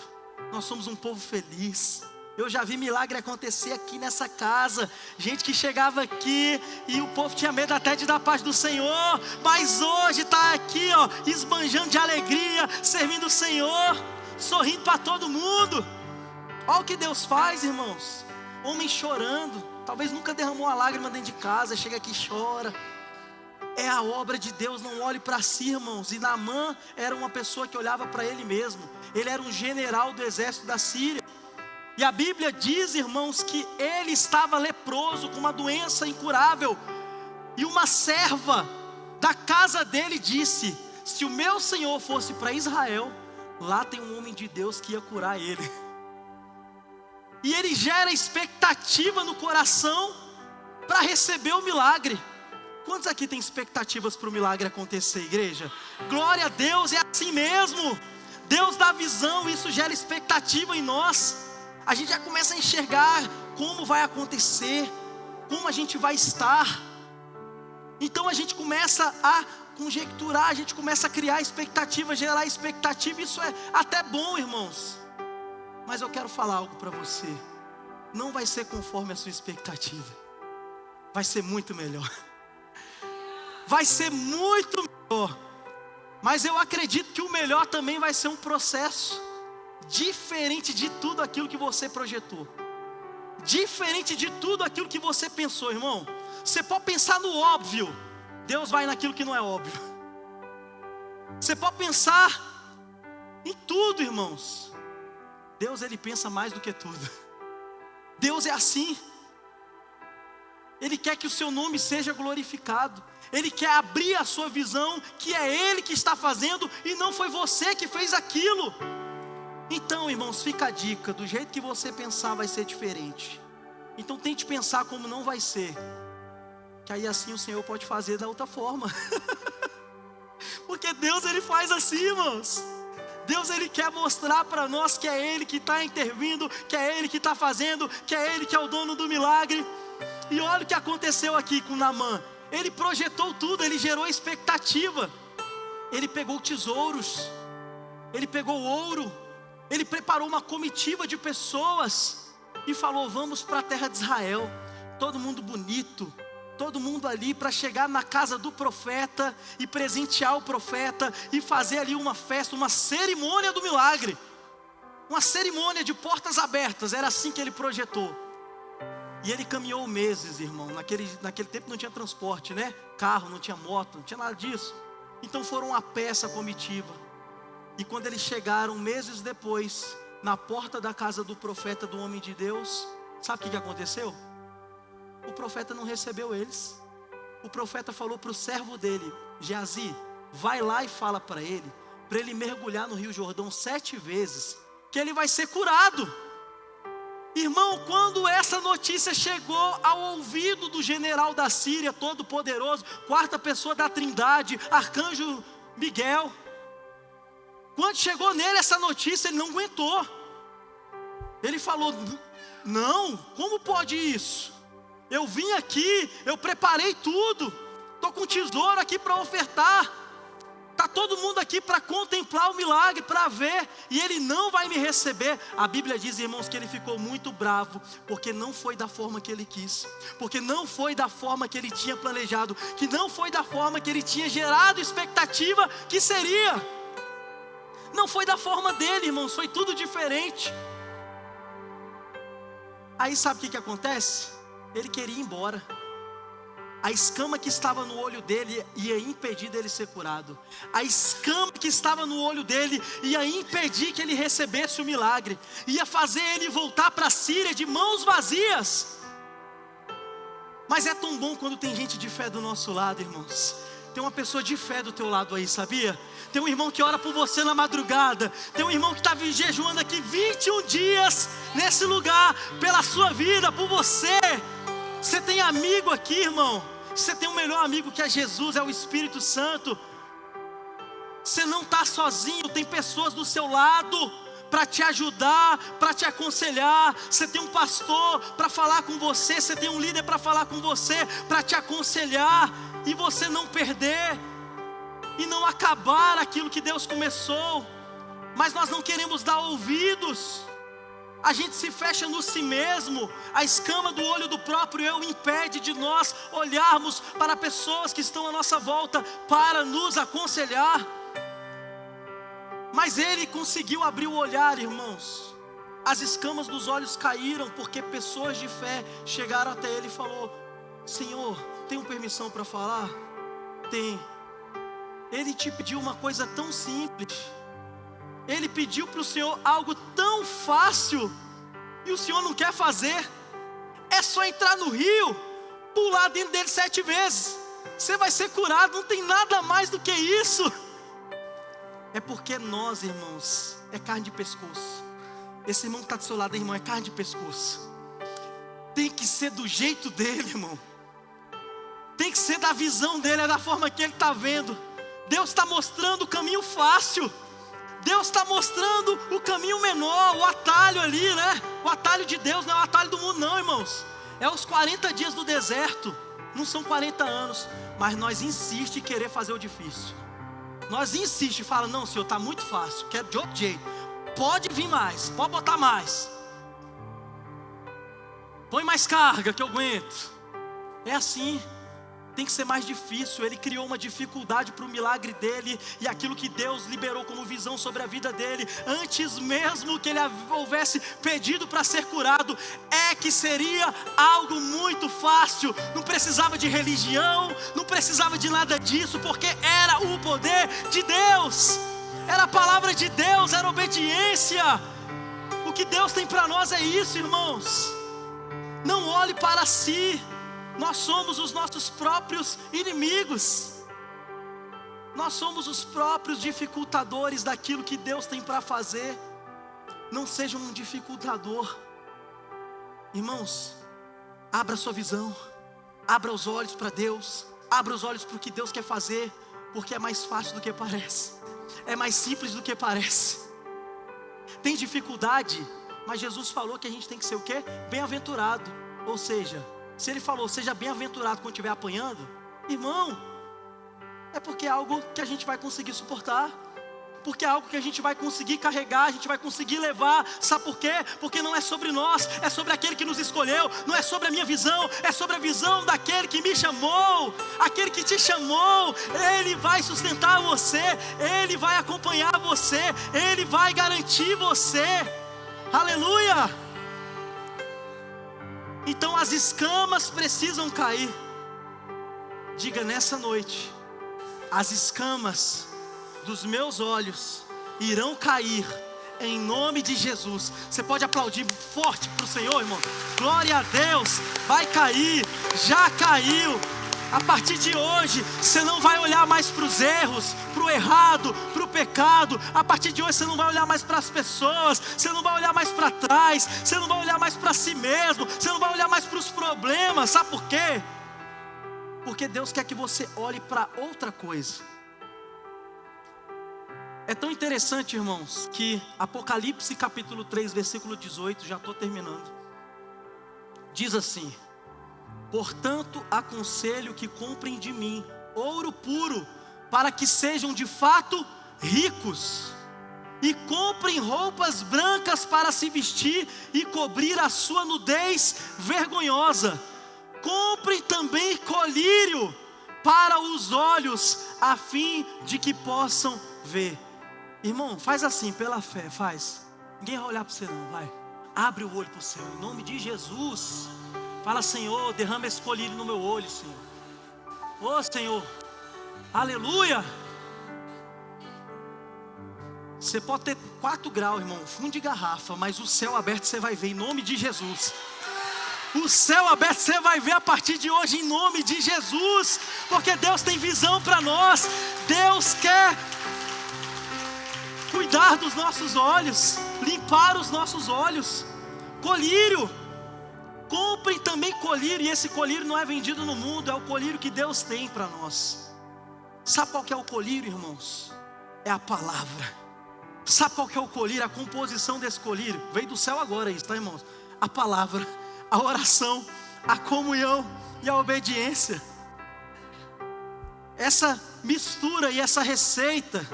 Nós somos um povo feliz. Eu já vi milagre acontecer aqui nessa casa. Gente que chegava aqui e o povo tinha medo até de dar a paz do Senhor. Mas hoje está aqui, ó, esbanjando de alegria, servindo o Senhor, sorrindo para todo mundo. Olha o que Deus faz, irmãos. Homem chorando, talvez nunca derramou uma lágrima dentro de casa, chega aqui e chora. É a obra de Deus, não olhe para si, irmãos. E Naamã era uma pessoa que olhava para ele mesmo. Ele era um general do exército da Síria. E a Bíblia diz, irmãos, que ele estava leproso, com uma doença incurável. E uma serva da casa dele disse: Se o meu Senhor fosse para Israel, lá tem um homem de Deus que ia curar ele. E ele gera expectativa no coração para receber o milagre. Quantos aqui tem expectativas para o milagre acontecer, igreja? Glória a Deus, é assim mesmo. Deus dá visão, isso gera expectativa em nós. A gente já começa a enxergar como vai acontecer, como a gente vai estar. Então a gente começa a conjecturar, a gente começa a criar expectativa, gerar expectativa. Isso é até bom, irmãos. Mas eu quero falar algo para você. Não vai ser conforme a sua expectativa. Vai ser muito melhor. Vai ser muito melhor. Mas eu acredito que o melhor também vai ser um processo diferente de tudo aquilo que você projetou, diferente de tudo aquilo que você pensou, irmão. Você pode pensar no óbvio, Deus vai naquilo que não é óbvio. Você pode pensar em tudo, irmãos. Deus, Ele pensa mais do que tudo. Deus é assim. Ele quer que o seu nome seja glorificado. Ele quer abrir a sua visão, que é Ele que está fazendo e não foi você que fez aquilo. Então, irmãos, fica a dica: do jeito que você pensar vai ser diferente. Então tente pensar como não vai ser, que aí assim o Senhor pode fazer da outra forma. Porque Deus, Ele faz assim, irmãos. Deus, Ele quer mostrar para nós que é Ele que está intervindo, que é Ele que está fazendo, que é Ele que é o dono do milagre. E olha o que aconteceu aqui com Naamã. Ele projetou tudo, ele gerou expectativa. Ele pegou tesouros, ele pegou ouro, ele preparou uma comitiva de pessoas e falou: vamos para a terra de Israel. Todo mundo bonito, todo mundo ali para chegar na casa do profeta e presentear o profeta e fazer ali uma festa, uma cerimônia do milagre, uma cerimônia de portas abertas. Era assim que ele projetou. E ele caminhou meses, irmão. Naquele tempo não tinha transporte, né? Carro, não tinha moto, não tinha nada disso. Então foram a pé essa comitiva. E quando eles chegaram meses depois, na porta da casa do profeta, do homem de Deus, sabe o que aconteceu? O profeta não recebeu eles. O profeta falou para o servo dele: Geazi, vai lá e fala para ele mergulhar no Rio Jordão 7 vezes, que ele vai ser curado. Irmão, quando essa notícia chegou ao ouvido do general da Síria, todo poderoso, 4ª pessoa da Trindade, arcanjo Miguel, quando chegou nele essa notícia, ele não aguentou. Ele falou: não, como pode isso? Eu vim aqui, eu preparei tudo, estou com tesouro aqui para ofertar, está todo mundo aqui para contemplar o milagre, para ver, e ele não vai me receber. A Bíblia diz, irmãos, que ele ficou muito bravo, porque não foi da forma que ele quis, porque não foi da forma que ele tinha planejado, que não foi da forma que ele tinha gerado expectativa que seria. Não foi da forma dele, irmãos, foi tudo diferente. Aí sabe o que acontece? Ele queria ir embora. A escama que estava no olho dele ia impedir dele ser curado. A escama que estava no olho dele ia impedir que ele recebesse o milagre. Ia fazer ele voltar para a Síria de mãos vazias. Mas é tão bom quando tem gente de fé do nosso lado, irmãos. Tem uma pessoa de fé do teu lado aí, sabia? Tem um irmão que ora por você na madrugada. Tem um irmão que está jejuando aqui 21 dias nesse lugar, pela sua vida, por você. Você tem amigo aqui, irmão. Você tem um melhor amigo que é Jesus, é o Espírito Santo. Você não está sozinho, tem pessoas do seu lado para te ajudar, para te aconselhar. Você tem um pastor para falar com você, você tem um líder para falar com você, para te aconselhar, e você não perder e não acabar aquilo que Deus começou. Mas nós não queremos dar ouvidos. A gente se fecha no si mesmo. A escama do olho do próprio eu impede de nós olharmos para pessoas que estão à nossa volta para nos aconselhar. Mas ele conseguiu abrir o olhar, irmãos. As escamas dos olhos caíram porque pessoas de fé chegaram até ele e falou: Senhor, tem permissão para falar? Tem. Ele te pediu uma coisa tão simples. Ele pediu para o Senhor algo tão fácil, e o Senhor não quer fazer. É só entrar no rio, pular dentro dele 7 vezes, você vai ser curado. Não tem nada mais do que isso. É porque nós, irmãos, é carne de pescoço. Esse irmão que está do seu lado, irmão, é carne de pescoço. Tem que ser do jeito dele, irmão. Tem que ser da visão dele, é da forma que ele está vendo. Deus está mostrando o caminho fácil. Deus está mostrando o caminho menor, o atalho ali, né? O atalho de Deus não é o atalho do mundo não, irmãos. É os 40 dias do deserto. Não são 40 anos. Mas nós insistimos em querer fazer o difícil. Nós insistimos e falamos, não, Senhor, está muito fácil, quero de outro jeito. Pode vir mais, pode botar mais. Põe mais carga que eu aguento. É assim. Tem que ser mais difícil. Ele criou uma dificuldade para o milagre dele e aquilo que Deus liberou como visão sobre a vida dele, antes mesmo que ele houvesse pedido para ser curado, é que seria algo muito fácil. Não precisava de religião, não precisava de nada disso, porque era o poder de Deus, era a palavra de Deus, era obediência. O que Deus tem para nós é isso, irmãos. Não olhe para si. Nós somos os nossos próprios inimigos. Nós somos os próprios dificultadores daquilo que Deus tem para fazer. Não seja um dificultador. Irmãos, abra sua visão. Abra os olhos para Deus. Abra os olhos para o que Deus quer fazer. Porque é mais fácil do que parece. É mais simples do que parece. Tem dificuldade, mas Jesus falou que a gente tem que ser o quê? Bem-aventurado. Ou seja, se ele falou, seja bem-aventurado quando estiver apanhando, irmão, é porque é algo que a gente vai conseguir suportar, porque é algo que a gente vai conseguir carregar, a gente vai conseguir levar. Sabe por quê? Porque não é sobre nós, é sobre aquele que nos escolheu. Não é sobre a minha visão, é sobre a visão daquele que me chamou. Aquele que te chamou, ele vai sustentar você, ele vai acompanhar você, ele vai garantir você. Aleluia! Então as escamas precisam cair. Diga nessa noite: as escamas dos meus olhos irão cair em nome de Jesus. Você pode aplaudir forte para o Senhor, irmão? Glória a Deus. Vai cair, já caiu. A partir de hoje, você não vai olhar mais para os erros, para o errado, para o pecado. A partir de hoje, você não vai olhar mais para as pessoas, você não vai olhar mais para trás, você não vai olhar mais para si mesmo, você não vai olhar mais para os problemas. Sabe por quê? Porque Deus quer que você olhe para outra coisa. É tão interessante, irmãos, que Apocalipse capítulo 3, versículo 18, já estou terminando, diz assim: portanto, aconselho que comprem de mim ouro puro, para que sejam de fato ricos, e comprem roupas brancas para se vestir e cobrir a sua nudez vergonhosa. Comprem também colírio para os olhos, a fim de que possam ver. Irmão, faz assim, pela fé, faz. Ninguém vai olhar para você não, vai. Abre o olho para o céu, em nome de Jesus. Fala: Senhor, derrama esse colírio no meu olho, Senhor. Ô Senhor, aleluia. Você pode ter 4 graus, irmão, fundo de garrafa, mas o céu aberto você vai ver em nome de Jesus. O céu aberto você vai ver a partir de hoje em nome de Jesus. Porque Deus tem visão para nós. Deus quer cuidar dos nossos olhos, limpar os nossos olhos. Colírio. Comprem também colírio, e esse colírio não é vendido no mundo, é o colírio que Deus tem para nós. Sabe qual que é o colírio, irmãos? É a palavra. Sabe qual que é o colírio? A composição desse colírio veio do céu agora, isso, tá, irmãos? A palavra, a oração, a comunhão e a obediência. Essa mistura e essa receita,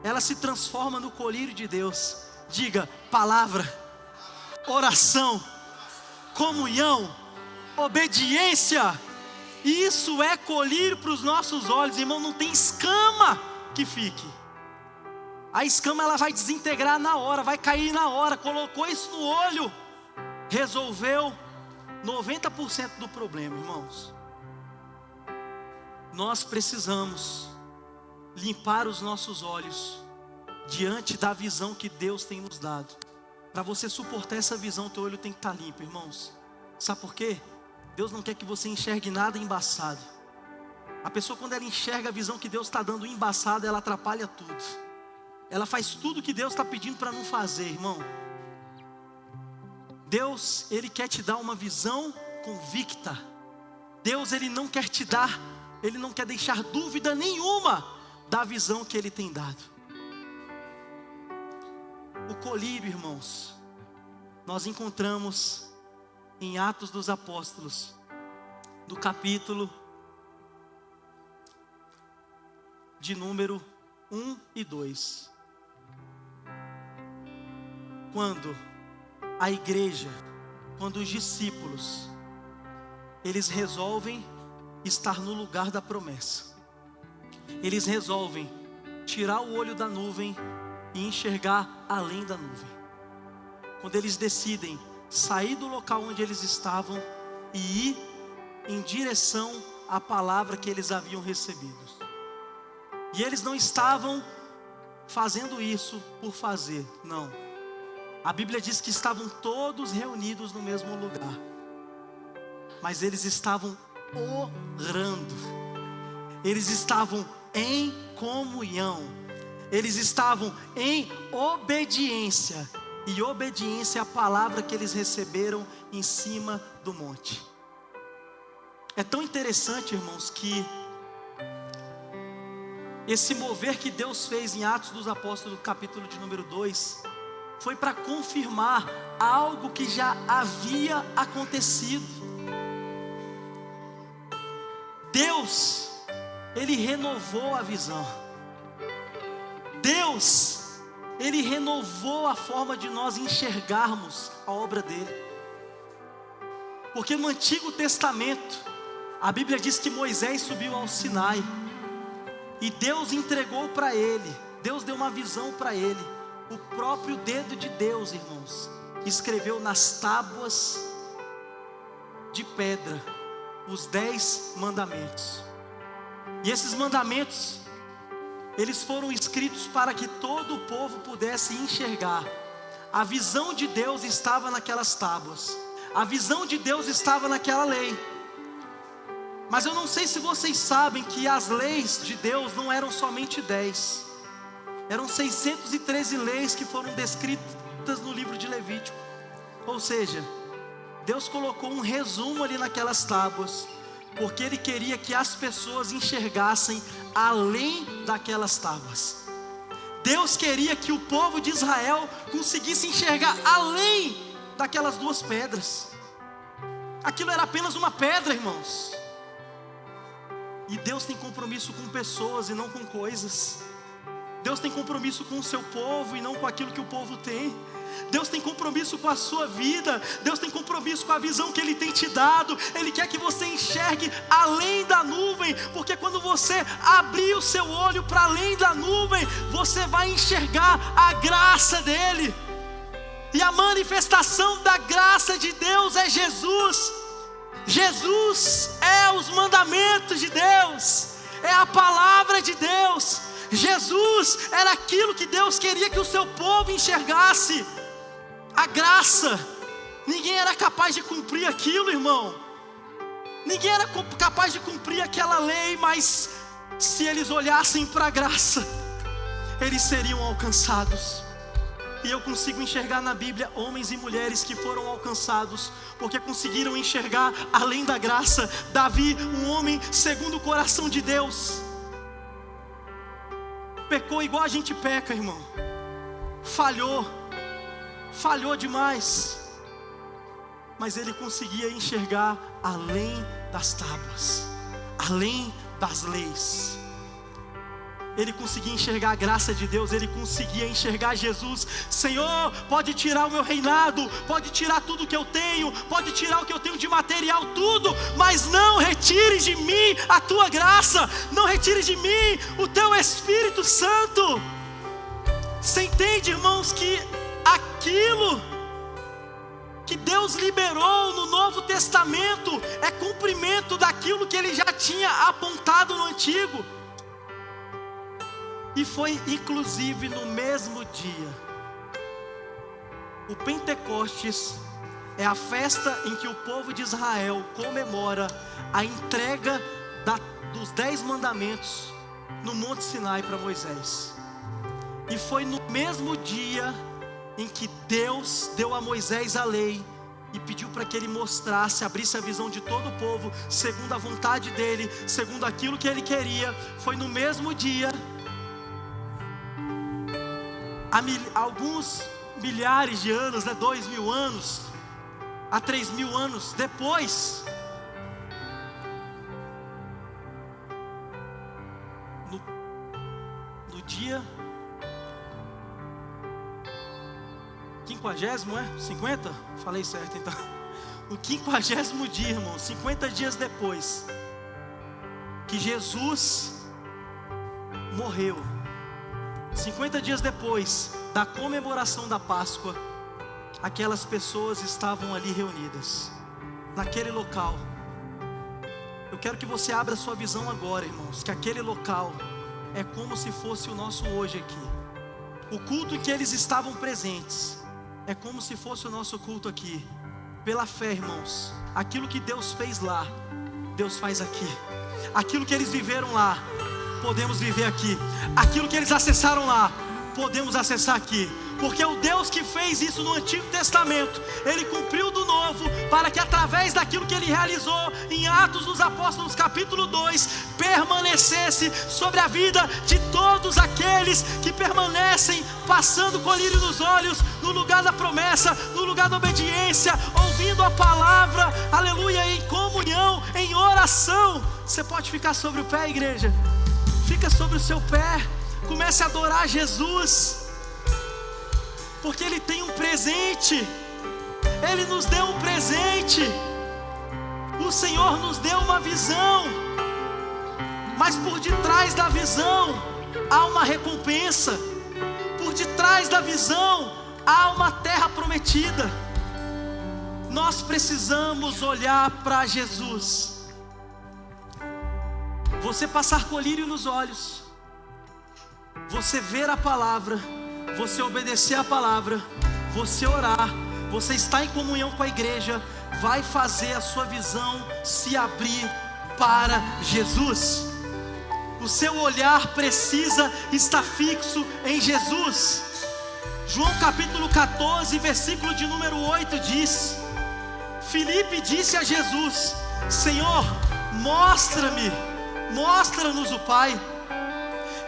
ela se transforma no colírio de Deus. Diga: palavra, oração, comunhão, obediência. Isso é colírio para os nossos olhos, irmão. Não tem escama que fique. A escama ela vai desintegrar na hora, vai cair na hora. Colocou isso no olho, resolveu 90% do problema, irmãos. Nós precisamos limpar os nossos olhos diante da visão que Deus tem nos dado. Para você suportar essa visão, teu olho tem que estar limpo, irmãos. Sabe por quê? Deus não quer que você enxergue nada embaçado. A pessoa, quando ela enxerga a visão que Deus está dando embaçada, ela atrapalha tudo. ela faz tudo que Deus está pedindo para não fazer, irmão. Deus, Ele quer te dar uma visão convicta. Deus, Ele não quer te dar, Ele não quer deixar dúvida nenhuma da visão que Ele tem dado. O colírio, irmãos, nós encontramos em Atos dos Apóstolos, no capítulo de número 1 e 2. Quando a igreja, quando os discípulos, eles resolvem estar no lugar da promessa. Eles resolvem tirar o olho da nuvem e enxergar além da nuvem. Quando eles decidem sair do local onde eles estavam e ir em direção à palavra que eles haviam recebido. E eles não estavam fazendo isso por fazer, não. A Bíblia diz que estavam todos reunidos no mesmo lugar, mas eles estavam orando, eles estavam em comunhão, eles estavam em obediência, e obediência à palavra que eles receberam em cima do monte. É tão interessante, irmãos, que esse mover que Deus fez em Atos dos Apóstolos, capítulo de número 2, foi para confirmar algo que já havia acontecido. Deus, Ele renovou a visão. Deus, Ele renovou a forma de nós enxergarmos a obra dEle. Porque no Antigo Testamento, a Bíblia diz que Moisés subiu ao Sinai, e Deus entregou para ele, Deus deu uma visão para ele. O próprio dedo de Deus, irmãos, escreveu nas tábuas de pedra os 10 mandamentos. E esses mandamentos, eles foram escritos para que todo o povo pudesse enxergar. A visão de Deus estava naquelas tábuas, a visão de Deus estava naquela lei. Mas eu não sei se vocês sabem que as leis de Deus não eram somente 10. Eram 613 leis que foram descritas no livro de Levítico. Ou seja, Deus colocou um resumo ali naquelas tábuas, porque Ele queria que as pessoas enxergassem além daquelas tábuas. Deus queria que o povo de Israel conseguisse enxergar além daquelas 2 pedras. Aquilo era apenas uma pedra, irmãos. E Deus tem compromisso com pessoas e não com coisas. Deus tem compromisso com o seu povo e não com aquilo que o povo tem. Deus tem compromisso com a sua vida. Deus tem compromisso com a visão que Ele tem te dado. Ele quer que você enxergue além da nuvem, porque quando você abrir o seu olho para além da nuvem, você vai enxergar a graça dEle. E a manifestação da graça de Deus é Jesus. Jesus é os mandamentos de Deus, é a palavra de Deus. Jesus era aquilo que Deus queria que o seu povo enxergasse. A graça. Ninguém era capaz de cumprir aquilo, irmão. Ninguém era capaz de cumprir aquela lei, mas se eles olhassem para a graça, eles seriam alcançados. E eu consigo enxergar na Bíblia homens e mulheres que foram alcançados, porque conseguiram enxergar além da graça. Davi, um homem segundo o coração de Deus, pecou igual a gente peca, irmão. Falhou demais. Mas ele conseguia enxergar além das tábuas, além das leis. Ele conseguia enxergar a graça de Deus, ele conseguia enxergar Jesus. Senhor, pode tirar o meu reinado, pode tirar tudo que eu tenho, pode tirar o que eu tenho de material, tudo, mas não retire de mim a tua graça, não retire de mim o teu Espírito Santo. Você entende, irmãos, que aquilo que Deus liberou no Novo Testamento é cumprimento daquilo que Ele já tinha apontado no Antigo. E foi inclusive no mesmo dia. O Pentecostes é a festa em que o povo de Israel comemora a entrega dos 10 mandamentos no Monte Sinai para Moisés. E foi no mesmo dia em que Deus deu a Moisés a lei e pediu para que ele mostrasse, abrisse a visão de todo o povo, segundo a vontade dele, segundo aquilo que ele queria. Foi no mesmo dia, alguns milhares de anos, 2.000 anos, a 3.000 anos depois, no dia 50º, 50? Falei certo então. No 50º dia, irmão, 50 dias depois que Jesus morreu, 50 dias depois da comemoração da Páscoa, aquelas pessoas estavam ali reunidas, naquele local. Eu quero que você abra sua visão agora, irmãos, que aquele local é como se fosse o nosso hoje aqui. O culto em que eles estavam presentes é como se fosse o nosso culto aqui. Pela fé, irmãos, aquilo que Deus fez lá, Deus faz aqui. Aquilo que eles viveram lá, podemos viver aqui. Aquilo que eles acessaram lá, podemos acessar aqui. Porque o Deus que fez isso no Antigo Testamento, Ele cumpriu do Novo, para que através daquilo que Ele realizou em Atos dos Apóstolos capítulo 2, permanecesse sobre a vida de todos aqueles que permanecem passando colírio nos olhos, no lugar da promessa, no lugar da obediência, ouvindo a palavra, aleluia, em comunhão, em oração. Você pode ficar sobre o pé, igreja? Fica sobre o seu pé, comece a adorar Jesus, porque Ele tem um presente. Ele nos deu um presente. O Senhor nos deu uma visão, mas por detrás da visão há uma recompensa. Por detrás da visão há uma terra prometida. Nós precisamos olhar para Jesus. Você passar colírio nos olhos, você ver a palavra, você obedecer a palavra, você orar, você estar em comunhão com a igreja, vai fazer a sua visão se abrir para Jesus. O seu olhar precisa estar fixo em Jesus. João capítulo 14, versículo de número 8 diz: Filipe disse a Jesus: Senhor, mostra-nos o Pai,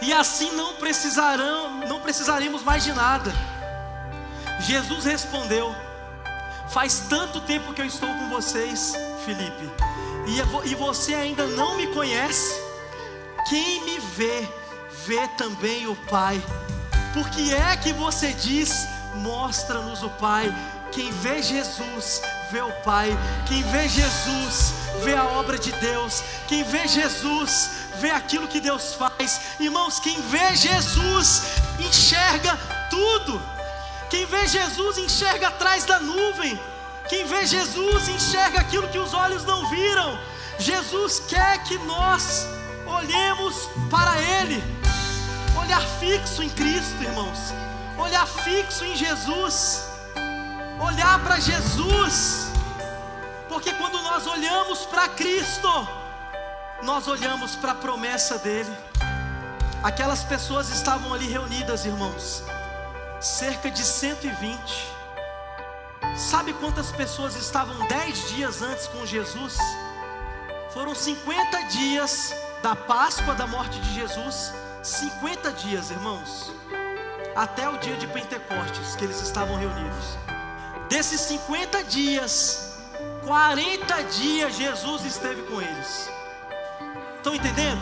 e assim não precisaremos mais de nada. Jesus respondeu: faz tanto tempo que eu estou com vocês, Filipe, e você ainda não me conhece? Quem me vê, vê também o Pai. Por que é que você diz: mostra-nos o Pai? Quem vê Jesus, vê o Pai. Quem vê Jesus, vê a obra de Deus. Quem vê Jesus, vê aquilo que Deus faz. Irmãos, quem vê Jesus, enxerga tudo. Quem vê Jesus, enxerga atrás da nuvem. Quem vê Jesus, enxerga aquilo que os olhos não viram. Jesus quer que nós olhemos para Ele. Olhar fixo em Cristo, irmãos. Olhar fixo em Jesus. Olhar para Jesus. Porque quando nós olhamos para Cristo, nós olhamos para a promessa dEle. Aquelas pessoas estavam ali reunidas, irmãos, cerca de 120. Sabe quantas pessoas estavam 10 dias antes com Jesus? Foram 50 dias da Páscoa, da morte de Jesus. 50 dias, irmãos, até o dia de Pentecostes que eles estavam reunidos. Desses 50 dias, 40 dias Jesus esteve com eles. Estão entendendo?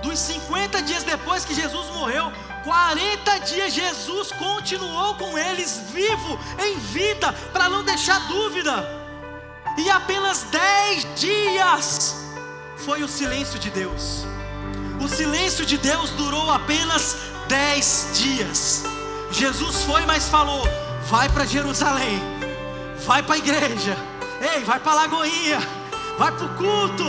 Dos 50 dias depois que Jesus morreu, 40 dias Jesus continuou com eles, vivo, em vida, para não deixar dúvida. E apenas 10 dias foi o silêncio de Deus. O silêncio de Deus durou apenas 10 dias. Jesus foi, mas falou: vai para Jerusalém, vai para a igreja, ei, vai para a Lagoinha, vai para o culto,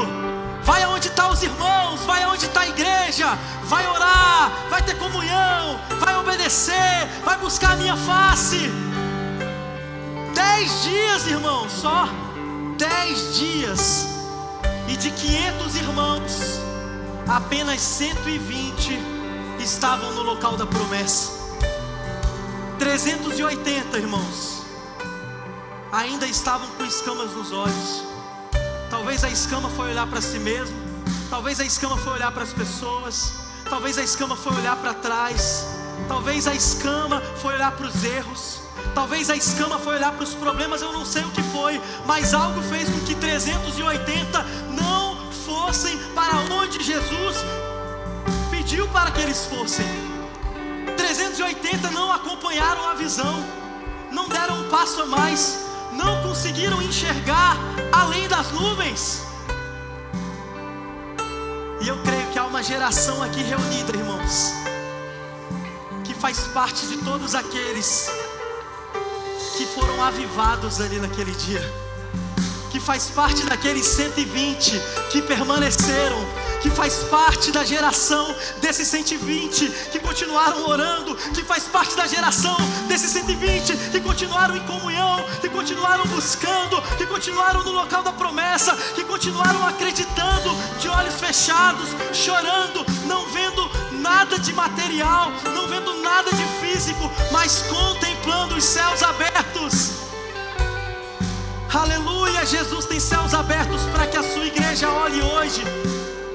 vai aonde estão os irmãos, vai aonde está a igreja, vai orar, vai ter comunhão, vai obedecer, vai buscar a minha face. 10 dias, irmãos, só 10 dias. E de 500 irmãos, apenas 120 estavam no local da promessa. 380, irmãos, ainda estavam com escamas nos olhos. Talvez a escama foi olhar para si mesmo, talvez a escama foi olhar para as pessoas, talvez a escama foi olhar para trás, talvez a escama foi olhar para os erros, talvez a escama foi olhar para os problemas. Eu não sei o que foi, mas algo fez com que 380 não fossem para onde Jesus pediu para que eles fossem. 380 não acompanharam a visão, não deram um passo a mais, não conseguiram enxergar além das nuvens. E eu creio que há uma geração aqui reunida, irmãos, que faz parte de todos aqueles que foram avivados ali naquele dia, que faz parte daqueles 120 que permaneceram, que faz parte da geração desses 120 que continuaram orando, que faz parte da geração desses 120 que continuaram em comunhão, que continuaram buscando, que continuaram no local da promessa, que continuaram acreditando, de olhos fechados, chorando, não vendo nada de material, não vendo nada de físico, mas contemplando os céus abertos. Aleluia, Jesus tem céus abertos para que a sua igreja olhe hoje.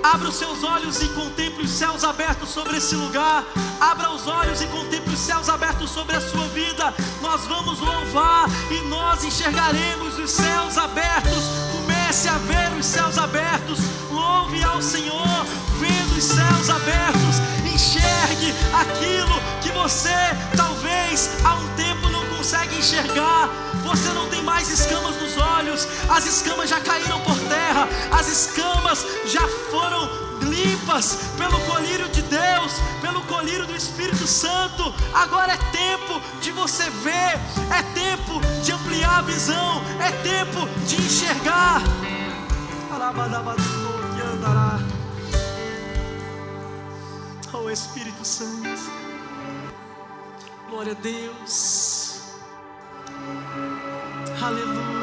Abra os seus olhos e contemple os céus abertos sobre esse lugar. Abra os olhos e contemple os céus abertos sobre a sua vida. Nós vamos louvar e nós enxergaremos os céus abertos. Comece a ver os céus abertos. Louve ao Senhor, vendo os céus abertos. Enxergue aquilo que você talvez há um tempo não consegue enxergar. Você não tem mais escamas nos olhos, as escamas já caíram por terra, as escamas já foram limpas pelo colírio de Deus, pelo colírio do Espírito Santo. Agora é tempo de você ver, é tempo de ampliar a visão, é tempo de enxergar. Oh Espírito Santo, glória a Deus. Aleluia.